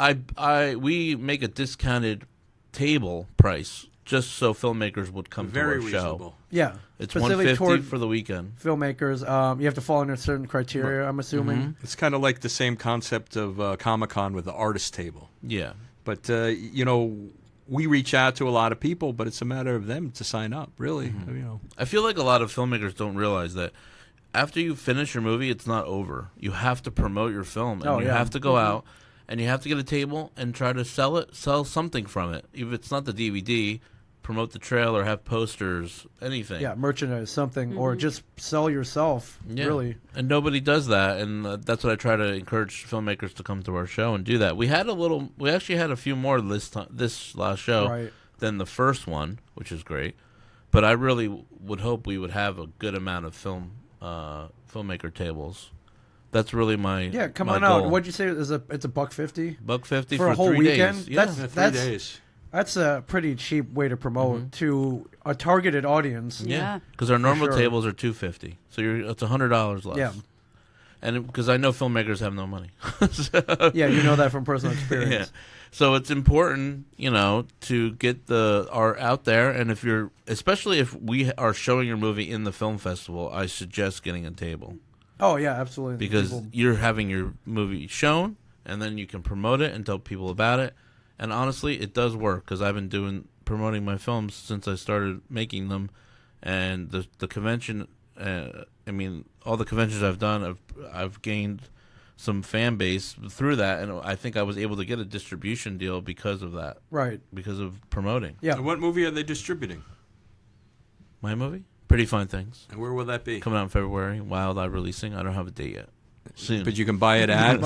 we make a discounted table price just so filmmakers would come Very to our reasonable. show. Yeah. It's Specifically $150 toward for the weekend. filmmakers. You have to fall under certain criteria. I'm assuming. It's kind of like the same concept of Comic-Con with the artist table. Yeah. But, we reach out to a lot of people, but it's a matter of them to sign up, really. I feel like a lot of filmmakers don't realize that after you finish your movie, it's not over. You have to promote your film, and Oh, you yeah. have to go out, and you have to get a table and try to sell something from it. If it's not the DVD, promote the trailer, have posters, anything. Yeah, merchandise, something, or just sell yourself. Yeah. Really. And nobody does that, and that's what I try to encourage filmmakers to come to our show and do that. We actually had a few more this last show Right. than the first one, which is great. But I really would hope we would have a good amount of filmmaker tables. That's really my Yeah, come my on goal. out. What'd you say? It's $1.50 $1.50 for a whole 3 weekend? days. Yeah. Yeah, 3 That's- days. That's a pretty cheap way to promote to a targeted audience. Yeah. Because our normal sure. tables are $250, so it's $100 less. Yeah. And because I know filmmakers have no money. Yeah, you know that from personal Yeah. experience. So it's important, to get the art out there. And especially if we are showing your movie in the film festival, I suggest getting a table Oh yeah, absolutely. because People- you're having your movie shown, and then you can promote it and tell people about it. And honestly, it does work because I've been promoting my films since I started making them, and the convention. All the conventions I've done, I've gained some fan base through that, and I think I was able to get a distribution deal because of that, right. because of promoting Yeah. And what movie are they distributing? my movie. Pretty Fine Things And where will that be? coming out in February. Wild Eye releasing. I don't have a date yet. Soon, But you can buy it at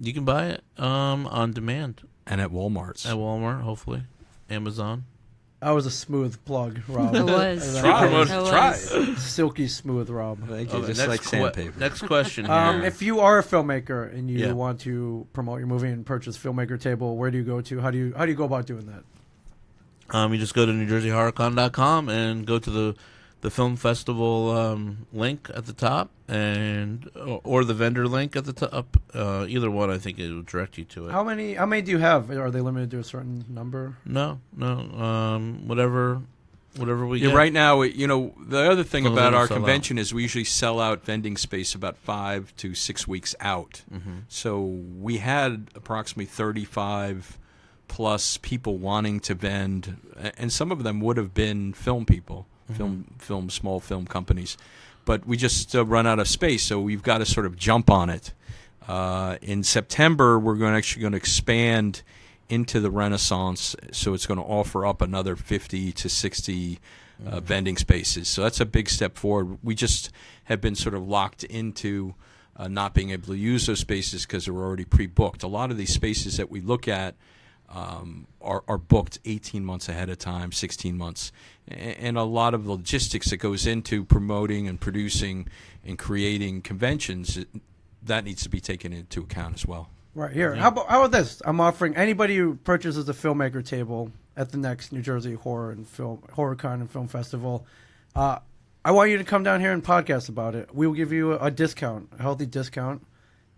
you can buy it on demand and at Walmart's. at Walmart, hopefully, Amazon. That was a smooth plug, Rob. It was. Try. It was. Try. Silky smooth, Rob. Thank you. Okay, Just like sandpaper. Next question here. If you are a filmmaker and you Yeah. want to promote your movie and purchase Filmmaker Table, where do you go to? How do you go about doing that? You just go to NewJerseyHorrorCon.com and go to the film festival link at the top, and or the vendor link at the top. Either one, I think it will direct you to it. How many do you have? Are they limited to a certain number? No. Whatever we Yeah, get. right now, the other thing As long as about we our sell convention is we usually sell out vending space about 5 to 6 weeks out. So we had approximately 35 plus people wanting to vend, and some of them would have been film people, small film companies. But we just run out of space, so we've got to sort of jump on it. In September, we're actually going to expand into the Renaissance, so it's going to offer up another 50 to 60 vending spaces. So that's a big step forward. We just have been sort of locked into not being able to use those spaces because they're already pre-booked. A lot of these spaces that we look at are booked 18 months ahead of time, 16 months. And a lot of the logistics that goes into promoting and producing and creating conventions, that needs to be taken into account as well. Right here. How about this? I'm offering anybody who purchases a filmmaker table at the next New Jersey HorrorCon and Film Festival. I want you to come down here and podcast about it. We will give you a discount, a healthy discount.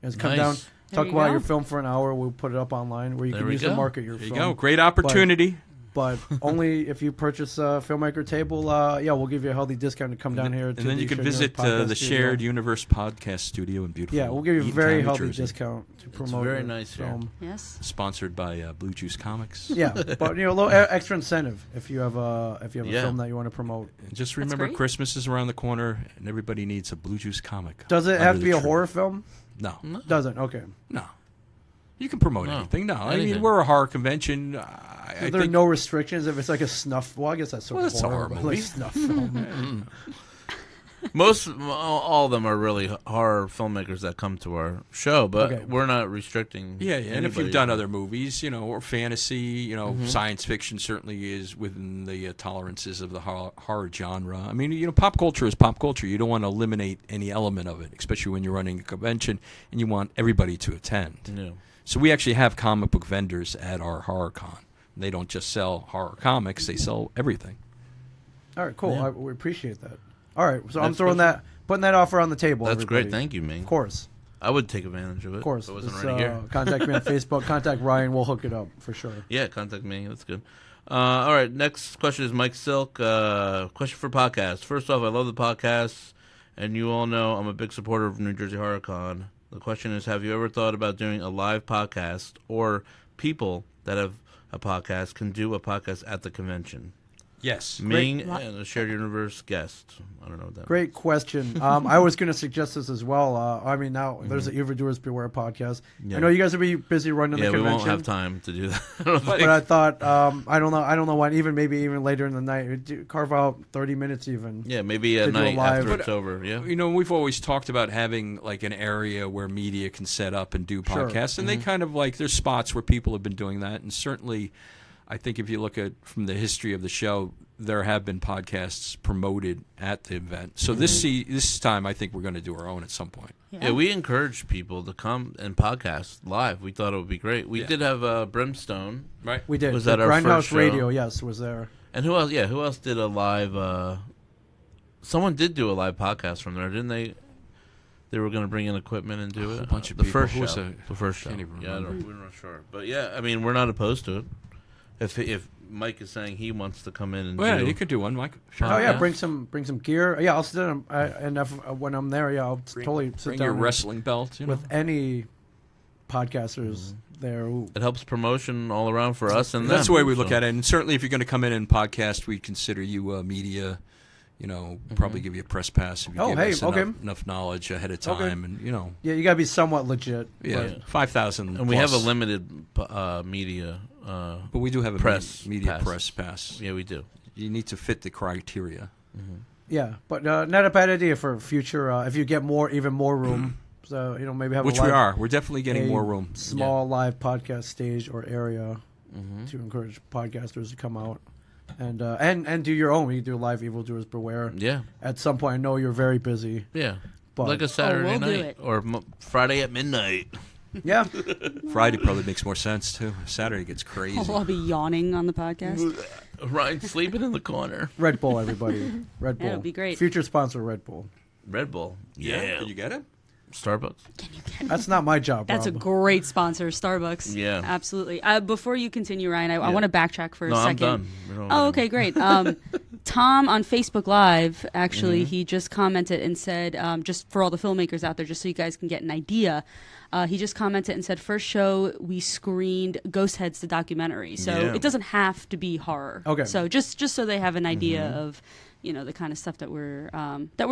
And come down, talk about your film for an hour. We'll put it up online where you can use to market your film. There you go. Great opportunity. But only if you purchase a filmmaker table, we'll give you a healthy discount to come down here. And then you can visit the Shared Universe Podcast Studio in beautiful. Yeah, we'll give you a very healthy Jersey. discount to promote. Very nice film. Yes. Sponsored by Blue Juice Comics. Yeah, but a little extra incentive if you have a film that you want to promote. And just remember, Christmas is around the corner, and everybody needs a Blue Juice comic. Does it have to be a horror film? No. Doesn't. Okay. No. You can promote anything. No, I mean, we're a horror convention. Are there no restrictions if it's like a snuff? Well, I guess that's sort of horror movie. like snuff film. All of them are really horror filmmakers that come to our show, but we're not restricting. Yeah, and if you've done other movies, or fantasy, science fiction certainly is within the tolerances of the horror genre. I mean, pop culture is pop culture. You don't want to eliminate any element of it, especially when you're running a convention and you want everybody to attend. Yeah. So we actually have comic book vendors at our HorrorCon. They don't just sell horror comics; they sell everything. All right, cool. Yeah. We appreciate that. All right, so I'm putting that offer on the table. That's everybody. great. Thank you, Ming. Of course. I would take advantage of it. Of course. If I wasn't already here. Contact me on Facebook. Contact Ryan. We'll hook it up for sure. Yeah, contact me. That's good. All right, next question is Mike Silk. Question for podcast. First off, I love the podcast, and you all know I'm a big supporter of New Jersey HorrorCon. The question is, have you ever thought about doing a live podcast, or people that have a podcast can do a podcast at the convention? Yes. Ming and a Shared Universe guest. I don't know what that Great question. I was going to suggest this as well. I mean, now there's the Evildoers Beware podcast. Yeah. I know you guys will be busy running the convention. Yeah, we won't have time to do that. But I thought, I don't know when, maybe even later in the night, carve out 30 minutes even. Yeah, maybe at night after it's over. Yeah. We've always talked about having like an area where media can set up and do podcasts, and they kind of there's spots where people have been doing that, and certainly I think if you look at from the history of the show, there have been podcasts promoted at the event. So this time, I think we're going to do our own at some point. Yeah, we encourage people to come and podcast live. We thought it would be great. We did have Brimstone. Right. We did. Was that our first show? Radio, yes, was there. And who else? Yeah, who else did a live... someone did do a live podcast from there, didn't they? They were going to bring in equipment and do it. A bunch of the people. First show. The first show. Yeah, we're not sure. But yeah, I mean, we're not opposed to it. If Mike is saying he wants to come in and you could do one, Mike. Sure. Oh yeah, bring some gear. Yeah, I'll sit in, and when I'm there, I'll totally sit bring down your wrestling belt with any podcasters there. It helps promotion all around for us, and that's the way we look at it. And certainly, if you're going to come in and podcast, we consider you media. Probably give you a press pass if you give us enough knowledge ahead of time, and Yeah, you got to be somewhat legit. Yeah, 5,000. And we have a limited media. But we do have a media press pass. Yeah, we do. You need to fit the criteria. Yeah, but not a bad idea for future. If you get even more room, so maybe have which we are. We're definitely getting more room. Small live podcast stage or area to encourage podcasters to come out and do your own. We do live Evildoers Beware. Yeah. At some point, I know you're very busy. Yeah. But like a Saturday night or Friday at midnight. Yeah. Friday probably makes more sense, too. Saturday gets crazy. I'll be yawning on the podcast. Ryan sleeping in the corner. Red Bull, everybody. Red Bull. That would be great. Future sponsor, Red Bull. Red Bull. Yeah. Can you get it? Starbucks. Can you get it? That's not my job, That's Rob. a great sponsor, Starbucks. Yeah. Absolutely. Before you continue, Ryan, I want to backtrack for a second. I'm done. Oh, okay, great. Tom on Facebook Live, actually, he just commented and said, just for all the filmmakers out there, just so you guys can get an idea, he just commented and said, first show we screened Ghost Heads, the documentary. So it doesn't have to be horror. Okay. So just so they have an idea of the kind of stuff that we're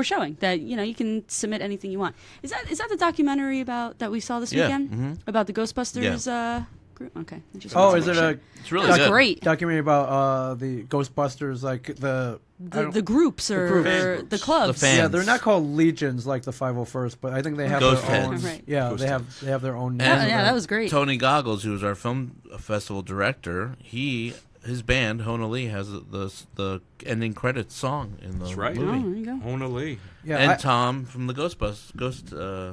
showing. That you can submit anything you want. Is that the documentary that we saw this weekend about the Ghostbusters group? Okay. Is it It's really good. good. Great documentary about the Ghostbusters, like the the groups or groups. the clubs. The fans. Yeah, they're not called legions like the 501st, but I think they have Ghost their own. Heads. Right. Yeah, Ghost they have their own. name. Yeah, that was great. Tony Goggles, who was our film festival director, his band Honolulu has the ending credits song in the That's right. Oh, movie. there you go. Honolulu. Yeah, And I- Tom from the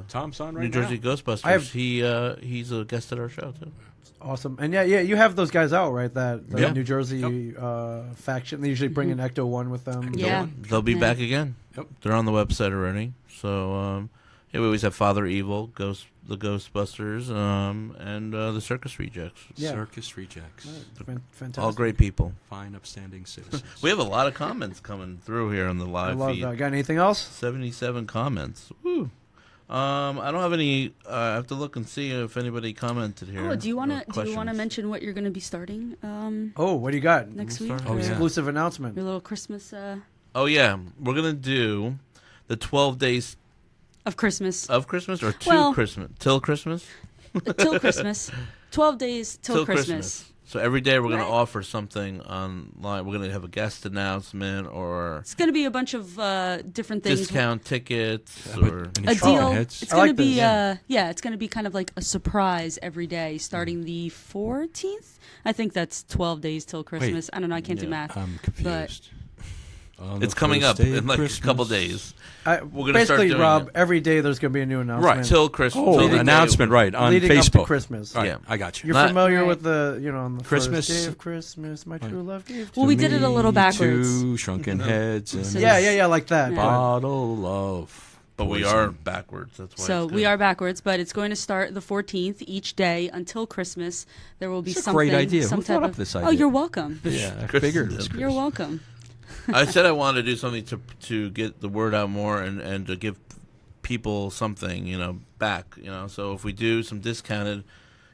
Tom's on right New Jersey now. Ghostbusters. He's a guest at our show too. awesome. And yeah, you have those guys out, right? That the Yeah. New Jersey faction. They usually bring an Ecto-1 with them. Yeah. They'll be Yeah. back again. Yep. They're on the website already. So yeah, we always have Father Evil, the Ghostbusters, and the Circus Rejects. Yeah. Circus Rejects. Fantastic. All great people. Fine, upstanding citizens. We have a lot of comments coming through here on the I live love feed. that. Got anything else? 77 comments. Woo. I don't have any. I have to look and see if anybody commented here. Oh, do you want to Questions. mention what you're going to be starting Oh, what do you got? next We'll week? start. Oh, Or yeah. Exclusive announcement. Your little Christmas Oh yeah, we're gonna do the 12 days of Christmas of Christmas or Well- Christmas till Christmas. till Christmas. 12 days till Christmas. So every day we're gonna Right. offer something online. We're gonna have a guest announcement or It's going to be a bunch of different things. discount tickets Yeah, or but- A Any deal. Stalking heads? It's I going like to be this. it's going to be kind of like a surprise every day starting the 14th. I think that's 12 days till Christmas. I don't know, I can't do Yeah. math. I'm confused. On it's the coming first up day of in like a Christmas. couple days. We're gonna start basically, doing Rob, it. every day there's going to be a new announcement. Right. Till Christmas. Oh, till the day- announcement, right, on leading Facebook. up to Christmas. Right, Yeah. I got you. You're Not- familiar Right. with the, on the Christmas- first day of Christmas, my true love gave to Well, we me. did it a little Me backwards. Too, shrunken heads and So Yeah, like that. Yeah. but- bottle of But we poison. are backwards. That's why. So it's we good. are backwards, but it's going to start the 14th each day until Christmas. There will be It's a something. great idea. Some Who type thought of up this Oh, idea? you're welcome. Yeah, I Chris figured did. it was You're Chris. welcome. I said I wanted to do something to get the word out more and to give people something, back, So if we do some discounted,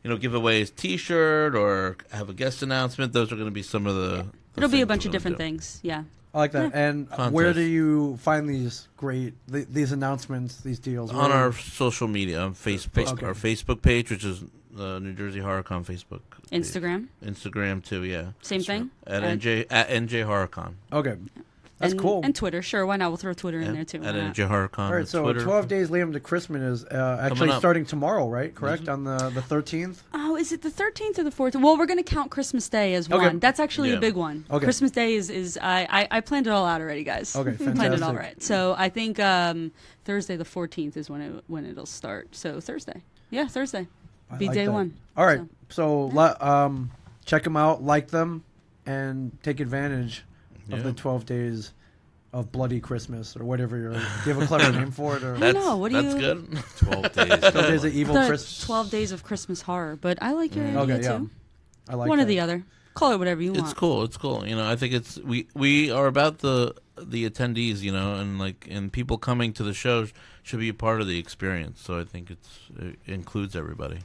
giveaways, T-shirt or have a guest announcement, those are going to be some of the. It'll be a things bunch we're of gonna different do. things. Yeah. I like that. And where Contest. do you find these these announcements, these deals? On Where- our social media, on Facebook, Okay. our Facebook page, which is the New Jersey HorrorCon Facebook. page. Instagram, too, yeah. same thing. At And- NJ HorrorCon. Okay. That's and, cool. And Twitter, sure. Why not? We'll throw Twitter Yeah, in there too. At Why not? NJ HorrorCon. All right, so Twitter. 12 days leading up to Christmas is actually Coming up. starting tomorrow, right? Correct? On the 13th? Oh, is it the 13th or the 14th? Well, we're going to count Christmas Day as Okay. one. That's actually Yeah. a big one. Okay. Christmas Day is I planned it all out already, guys. Okay, Planned it all fantastic. right. So I think Thursday the 14th is when it'll start. So Thursday. Yeah, Thursday. I Be like day that. one. All right. So check them out, like them, and take advantage of Yeah. the 12 days of bloody Christmas or whatever you're. Do you have a clever name for it? Or I That's, know, what do that's you- good. 12 days. 12 days of evil The Christmas? 12 days of Christmas horror, but I like your idea Okay, too. yeah. I like One that. or the other. Call it whatever you It's want. cool. It's cool. I think it's we are about the attendees, and people coming to the show should be a part of the experience. So I think it includes everybody.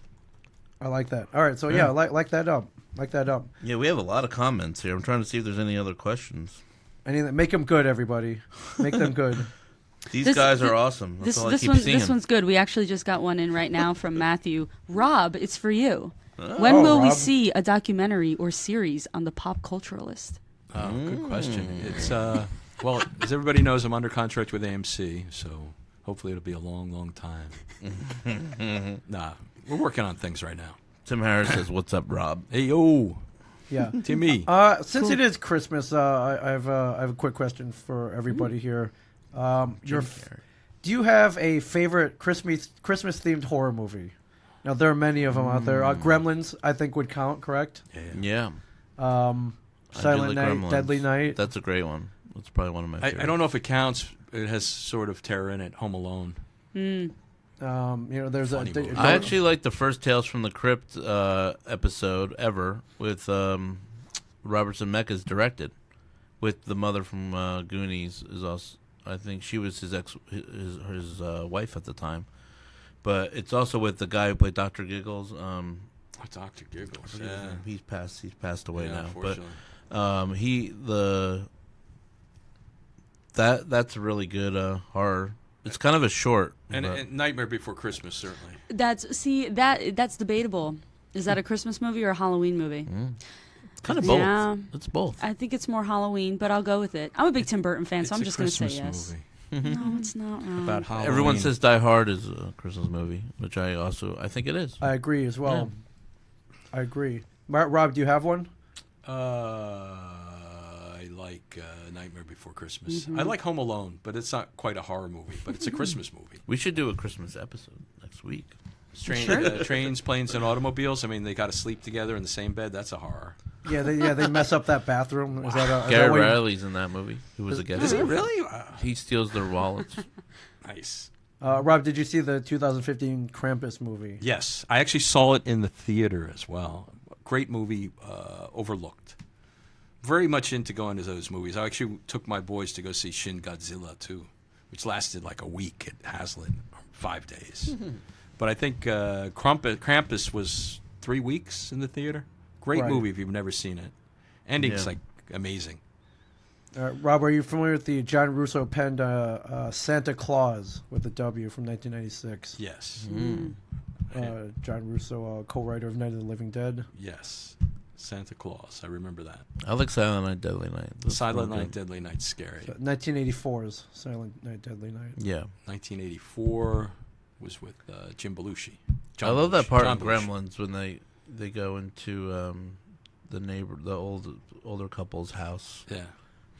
I like that. All right. So yeah, like that up. Like that up. Yeah, we have a lot of comments here. I'm trying to see if there's any other questions. Make them good, everybody. Make them good. These This- guys are thi- awesome. That's all I This keep one, seeing. this one's good. We actually just got one in right now from Matthew. Rob, it's for you. Oh. When will we Rob. see a documentary or series on the pop culturalist? Good question. It's well, as everybody knows, I'm under contract with AMC, so hopefully it'll be a long, long time. Nah, we're working on things right now. Tim Harris says, "What's up, Rob?" Hey, yo, Yeah. Timmy. Since it is Christmas, I have a quick question for everybody here. Do you have a favorite Christmas themed horror movie? Now there are many of them out there. Gremlins, I think, would count. Correct. Yeah, Silent Night, Gremlins. Deadly Night. That's a great one. That's probably one of my favorites. I don't know if it counts. It has sort of terror in it. Home Alone. There's Funny movie. I actually like the first Tales from the Crypt episode ever with Robert Zemeckis directed, with the mother from Goonies is also. I think she was his wife at the time, but it's also with the guy who played Dr. Giggles. Dr. Giggles. Yeah, he's passed away now. Unfortunately. But that's a really good horror. It's kind of a short. And, but- and Nightmare Before Christmas, certainly. That's debatable. Is that a Christmas movie or a Halloween movie? Kind of both. Yeah. It's both. I think it's more Halloween, but I'll go with it. I'm a big Tim Burton fan, so I'm just going to say Christmas yes. movie. No, it's not. Rob. About Halloween. Everyone says Die Hard is a Christmas movie, which I think it is. I agree as well. I agree. Rob, do you have one? I like Nightmare Before Christmas. I like Home Alone, but it's not quite a horror movie, but it's a Christmas movie. We should do a Christmas episode next week. Trains, planes, and automobiles. I mean, they got to sleep together in the same bed. That's a horror. Yeah, they mess up that bathroom. Is that Gary Riley's in that movie. Who was a guest? Is he really? Wow. He steals their wallets. Nice. Rob, did you see the 2015 Krampus movie? Yes, I actually saw it in the theater as well. Great movie, overlooked. Very much into going to those movies. I actually took my boys to go see Shin Godzilla too, which lasted like a week at Hazlitt, 5 days. But I think Krampus was 3 weeks in the theater. Great movie if you've never seen it. Ending's like amazing. Rob, are you familiar with the John Russo penned Santa Claus with a W from 1996? Yes. John Russo, co-writer of Night of the Living Dead. Yes. Santa Claus. I remember that. I like Silent Night, Deadly Night. That's Silent real Night, good. Deadly Night, scary. 1984's Silent Night, Deadly Night. Yeah. 1984 was with Jim Belushi. I love that part John in Belushi. Gremlins when they go into the older couple's house. Yeah.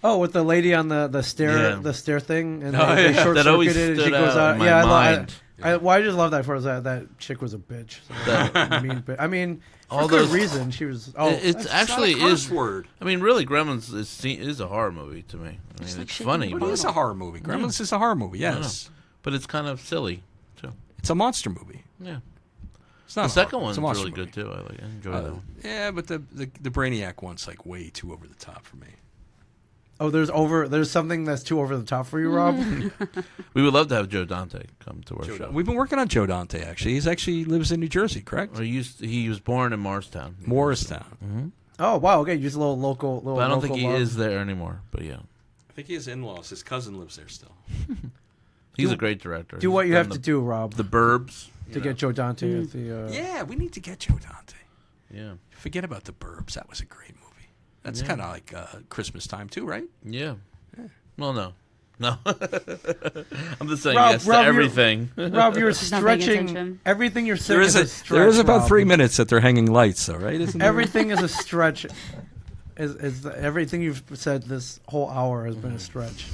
Oh, with the lady on the stair, Yeah. the stair thing, and Oh, they yeah. short That always circuited, and she stood goes out out. in my Yeah, mind. I just love that for that chick was a bitch. So mean, but I mean, for All good those- reason she was. Oh, It's actually not a curse is. word. I mean, really, Gremlins is a horror movie to me. I mean, Just like it's shaking funny, the But but it is a horror movie. Gremlins is a horror movie, yes. but it's kind of silly too. It's a monster movie. Yeah. It's not The second horror. It's one's a really monster good movie. too. I enjoy that one. Yeah, but the Brainiac one's like way too over the top for me. oh, there's something that's too over the top for you, Rob. We would love to have Joe Dante come to our show. We've been working on Joe Dante, actually. He's actually lives in New Jersey, correct? Or he was born in Morristown. Morristown. Oh wow, okay, just a little local. But I don't think local he love. is there anymore. But yeah, I think he has in-laws. His cousin lives there still. he's a great director. Do He's what you done have to do, Rob, The Burbs. to get Joe Dante at the. Yeah, we need to get Joe Dante. Yeah. Forget about The Burbs. That was a great movie. That's kind of like Christmas time, too, right? Yeah. Well, no. I'm just saying Rob, yes Rob, to everything. Rob, you're He's not paying stretching. attention. Everything you're saying is a stretch. there is about Rob. 3 minutes that they're hanging lights, though, right? Isn't there? Everything is a stretch. Everything you've said this whole hour has been a stretch.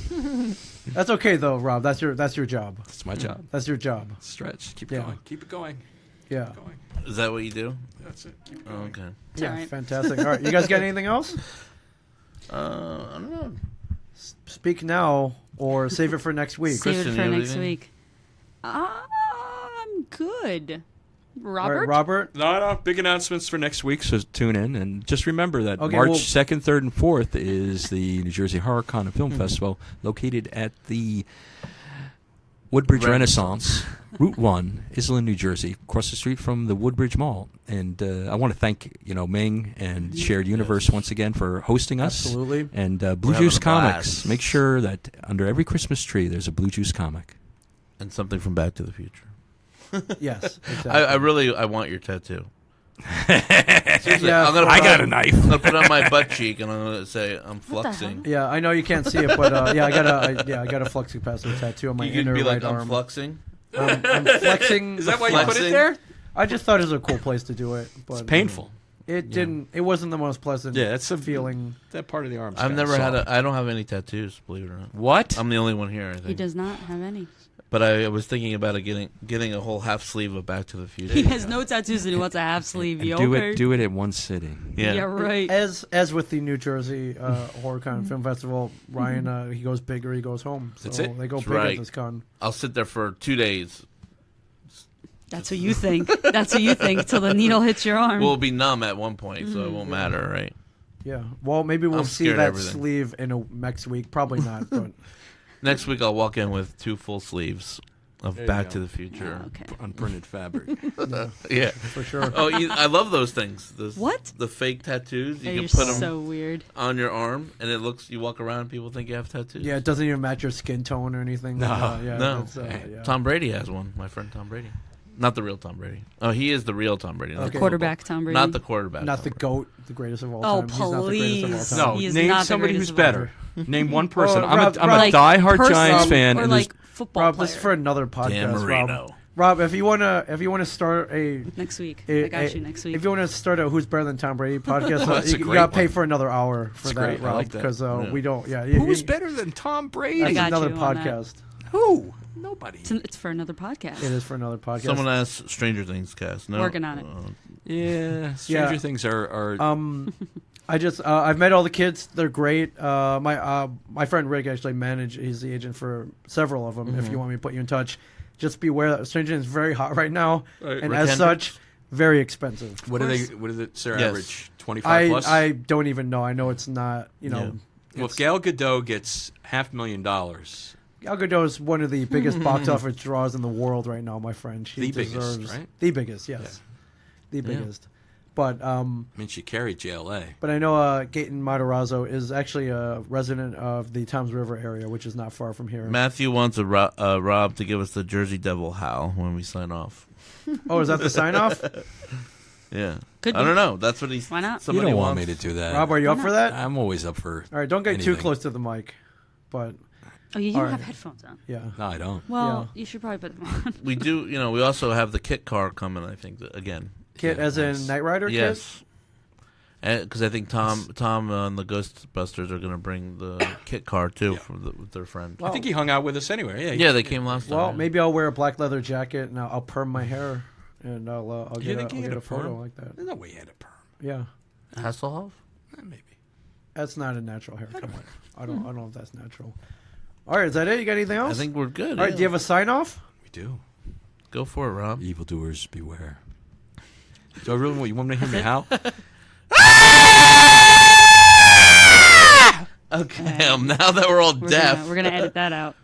That's okay though, Rob. That's your job. That's my job. That's your job. Stretch. Keep Yeah. going. Keep it going. Yeah. Going. Is that what you do? That's it. Keep Oh, going. okay. Yeah. all right. Fantastic. All right. You guys got anything else? I don't know. Speak now or save it for next week. Save Kristen, it you for have next anything? week. I'm good. All Robert? right, Robert. No, big announcements for next week, so tune in. And just remember that Okay, March well- 2nd, 3rd, and 4th is the New Jersey Horror Con and Film Festival located at the Woodbridge Renaissance, Route 1, Iselin, New Jersey, across the street from the Woodbridge Mall. And I want to thank Ming and Shared Universe once again for hosting us. Absolutely. And Blue We're having Juice a blast. Comics. Make sure that under every Christmas tree there's a Blue Juice comic. And something from Back to the Future. Yes. Exactly. I want your tattoo. Seriously, Yeah, I'm gonna I put got on- a knife. I'm gonna put it on my butt cheek and I'm gonna say I'm What the fluxing. Yeah, I know you can't see it, but I got a flux capacitor tattoo on my You can inner be right like I'm arm. fluxing. I'm flexing. Is that the why you flex. put it Flexing? there? I just thought it was a cool place to do it, but It's painful. It didn't. It wasn't the most pleasant. Yeah, it's a feeling. That part of the arm. I've never had I don't have any tattoos, believe it or not. What? I'm the only one here, I think. He does not have any. But I was thinking about getting a whole half sleeve of Back to the Future. He has no tattoos and he wants a half sleeve. You do okay? it at one sitting. Yeah, right. As with the New Jersey HorrorCon Film Festival, Ryan he goes big or he goes home. So That's it. they go That's big right. at this con. I'll sit there for 2 days. That's what you think. That's what you think till the needle hits your arm. We'll be numb at one point, so it won't matter, right? Yeah. Well, maybe we'll I'm see scared of that everything. sleeve in next week. Probably not, but Next week I'll walk in with 2 full sleeves of There you Back go. to the Future. Oh, okay. Unprinted fabric. Yeah. for sure. Oh, I love those things. What? The fake tattoos. You You're can put them so weird. on your arm, and you walk around, and people think you have tattoos. Yeah, it doesn't even match your skin tone or anything. No. Yeah, No. that's, yeah. Tom Brady has one. My friend Tom Brady. Not the real Tom Brady. Oh, he is the real Tom Brady. not Okay. the Quarterback football. Tom Brady. Not the quarterback. Not Tom the Brady. GOAT, the greatest of all Oh, time. He's not the greatest of all please. time. No, He is name not the somebody greatest who's of all better. Name one person. Well, I'm Rob- a Like, diehard person Giants fan, or and like football Rob, player. this is for another podcast. Dan Marino. Rob, if you wanna start a Next week. I I got you next week. If you want to start a Who's Better Than Tom Brady podcast, That's a you great got to pay one. for another hour for That's that, great. I Rob, like that. because Yeah. we don't. Yeah, who's better than Tom Brady? That's got another you on that. podcast. Who? Nobody. It's for another podcast. It is for another podcast. Someone asked Stranger Things cast. No, Working on it. Yeah, Stranger Yeah. Things are I've met all the kids. They're great. My friend Rick actually he's the agent for several of them. If you want me to put you in touch, just be aware that Stranger Things is very hot right now, Right. and Rick as Hendricks? such, very expensive. what does their Yes. average? 25 plus. I don't even know. I know it's not. well, it's- if Gal Gadot gets $500,000, Gal Gadot is one of the biggest box office draws in the world right now, my friend. She The biggest, deserves right? the biggest, yes, the biggest. But I mean, she carried JLA. but I know Gaten Matarazzo is actually a resident of the Toms River area, which is not far from here. Matthew wants Rob to give us the Jersey Devil howl when we sign off. Oh, is that the sign off? Yeah. Could I be. don't know. That's what he's. Why not? You Somebody don't want wants. me to do that. Rob, are you up for that? I'm always up for. All right, don't get too anything. close to the mic. But Oh, you All have right. headphones on. yeah, No, I don't. Well, you should probably put them on. We do. We also have the kit car coming. I think again. Kit Yeah, as nice. in Knight Rider. Yes. Because I think Tom and the Ghostbusters are going to bring the kit car too with their friend. Well, I think he hung out with us anyway. Yeah. Yeah, they came last Kit? time. Well, yeah. maybe I'll wear a black leather jacket and I'll perm my hair and I'll You get think you I'll get get a a photo perm? like that. There's no way he had a perm. Yeah, Hasselhoff. Maybe. that's not a natural haircut. I don't know if that's natural. All right, is that it? You got anything else? I think we're good. All right, yeah. do you have a sign off? We do. Go for it, Rob. Evildoers beware. Do I really want you want me to hear me howl? Okay. Now that we're all deaf. We're gonna edit that out.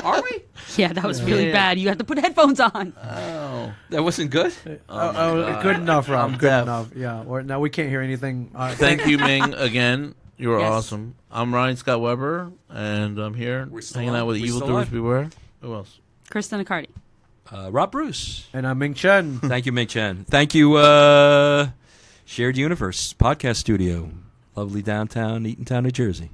Are we? Yeah, that was really Yeah. bad. You have to put headphones on. Oh. That wasn't good. God. Good enough, Rob. I'm Good deaf. enough. Yeah. Now we can't hear anything. Thank you, Ming, again. You were Yes. awesome. I'm Ryan Scott Weber, and I'm here We're still hanging out on? with We still Evildoers on? Beware. Who else? Kristen Accardi. Rob Bruce. And I'm Ming Chen. Thank you, Ming Chen. Thank you, Shared Universe Podcast Studio. Lovely downtown Eatontown, New Jersey.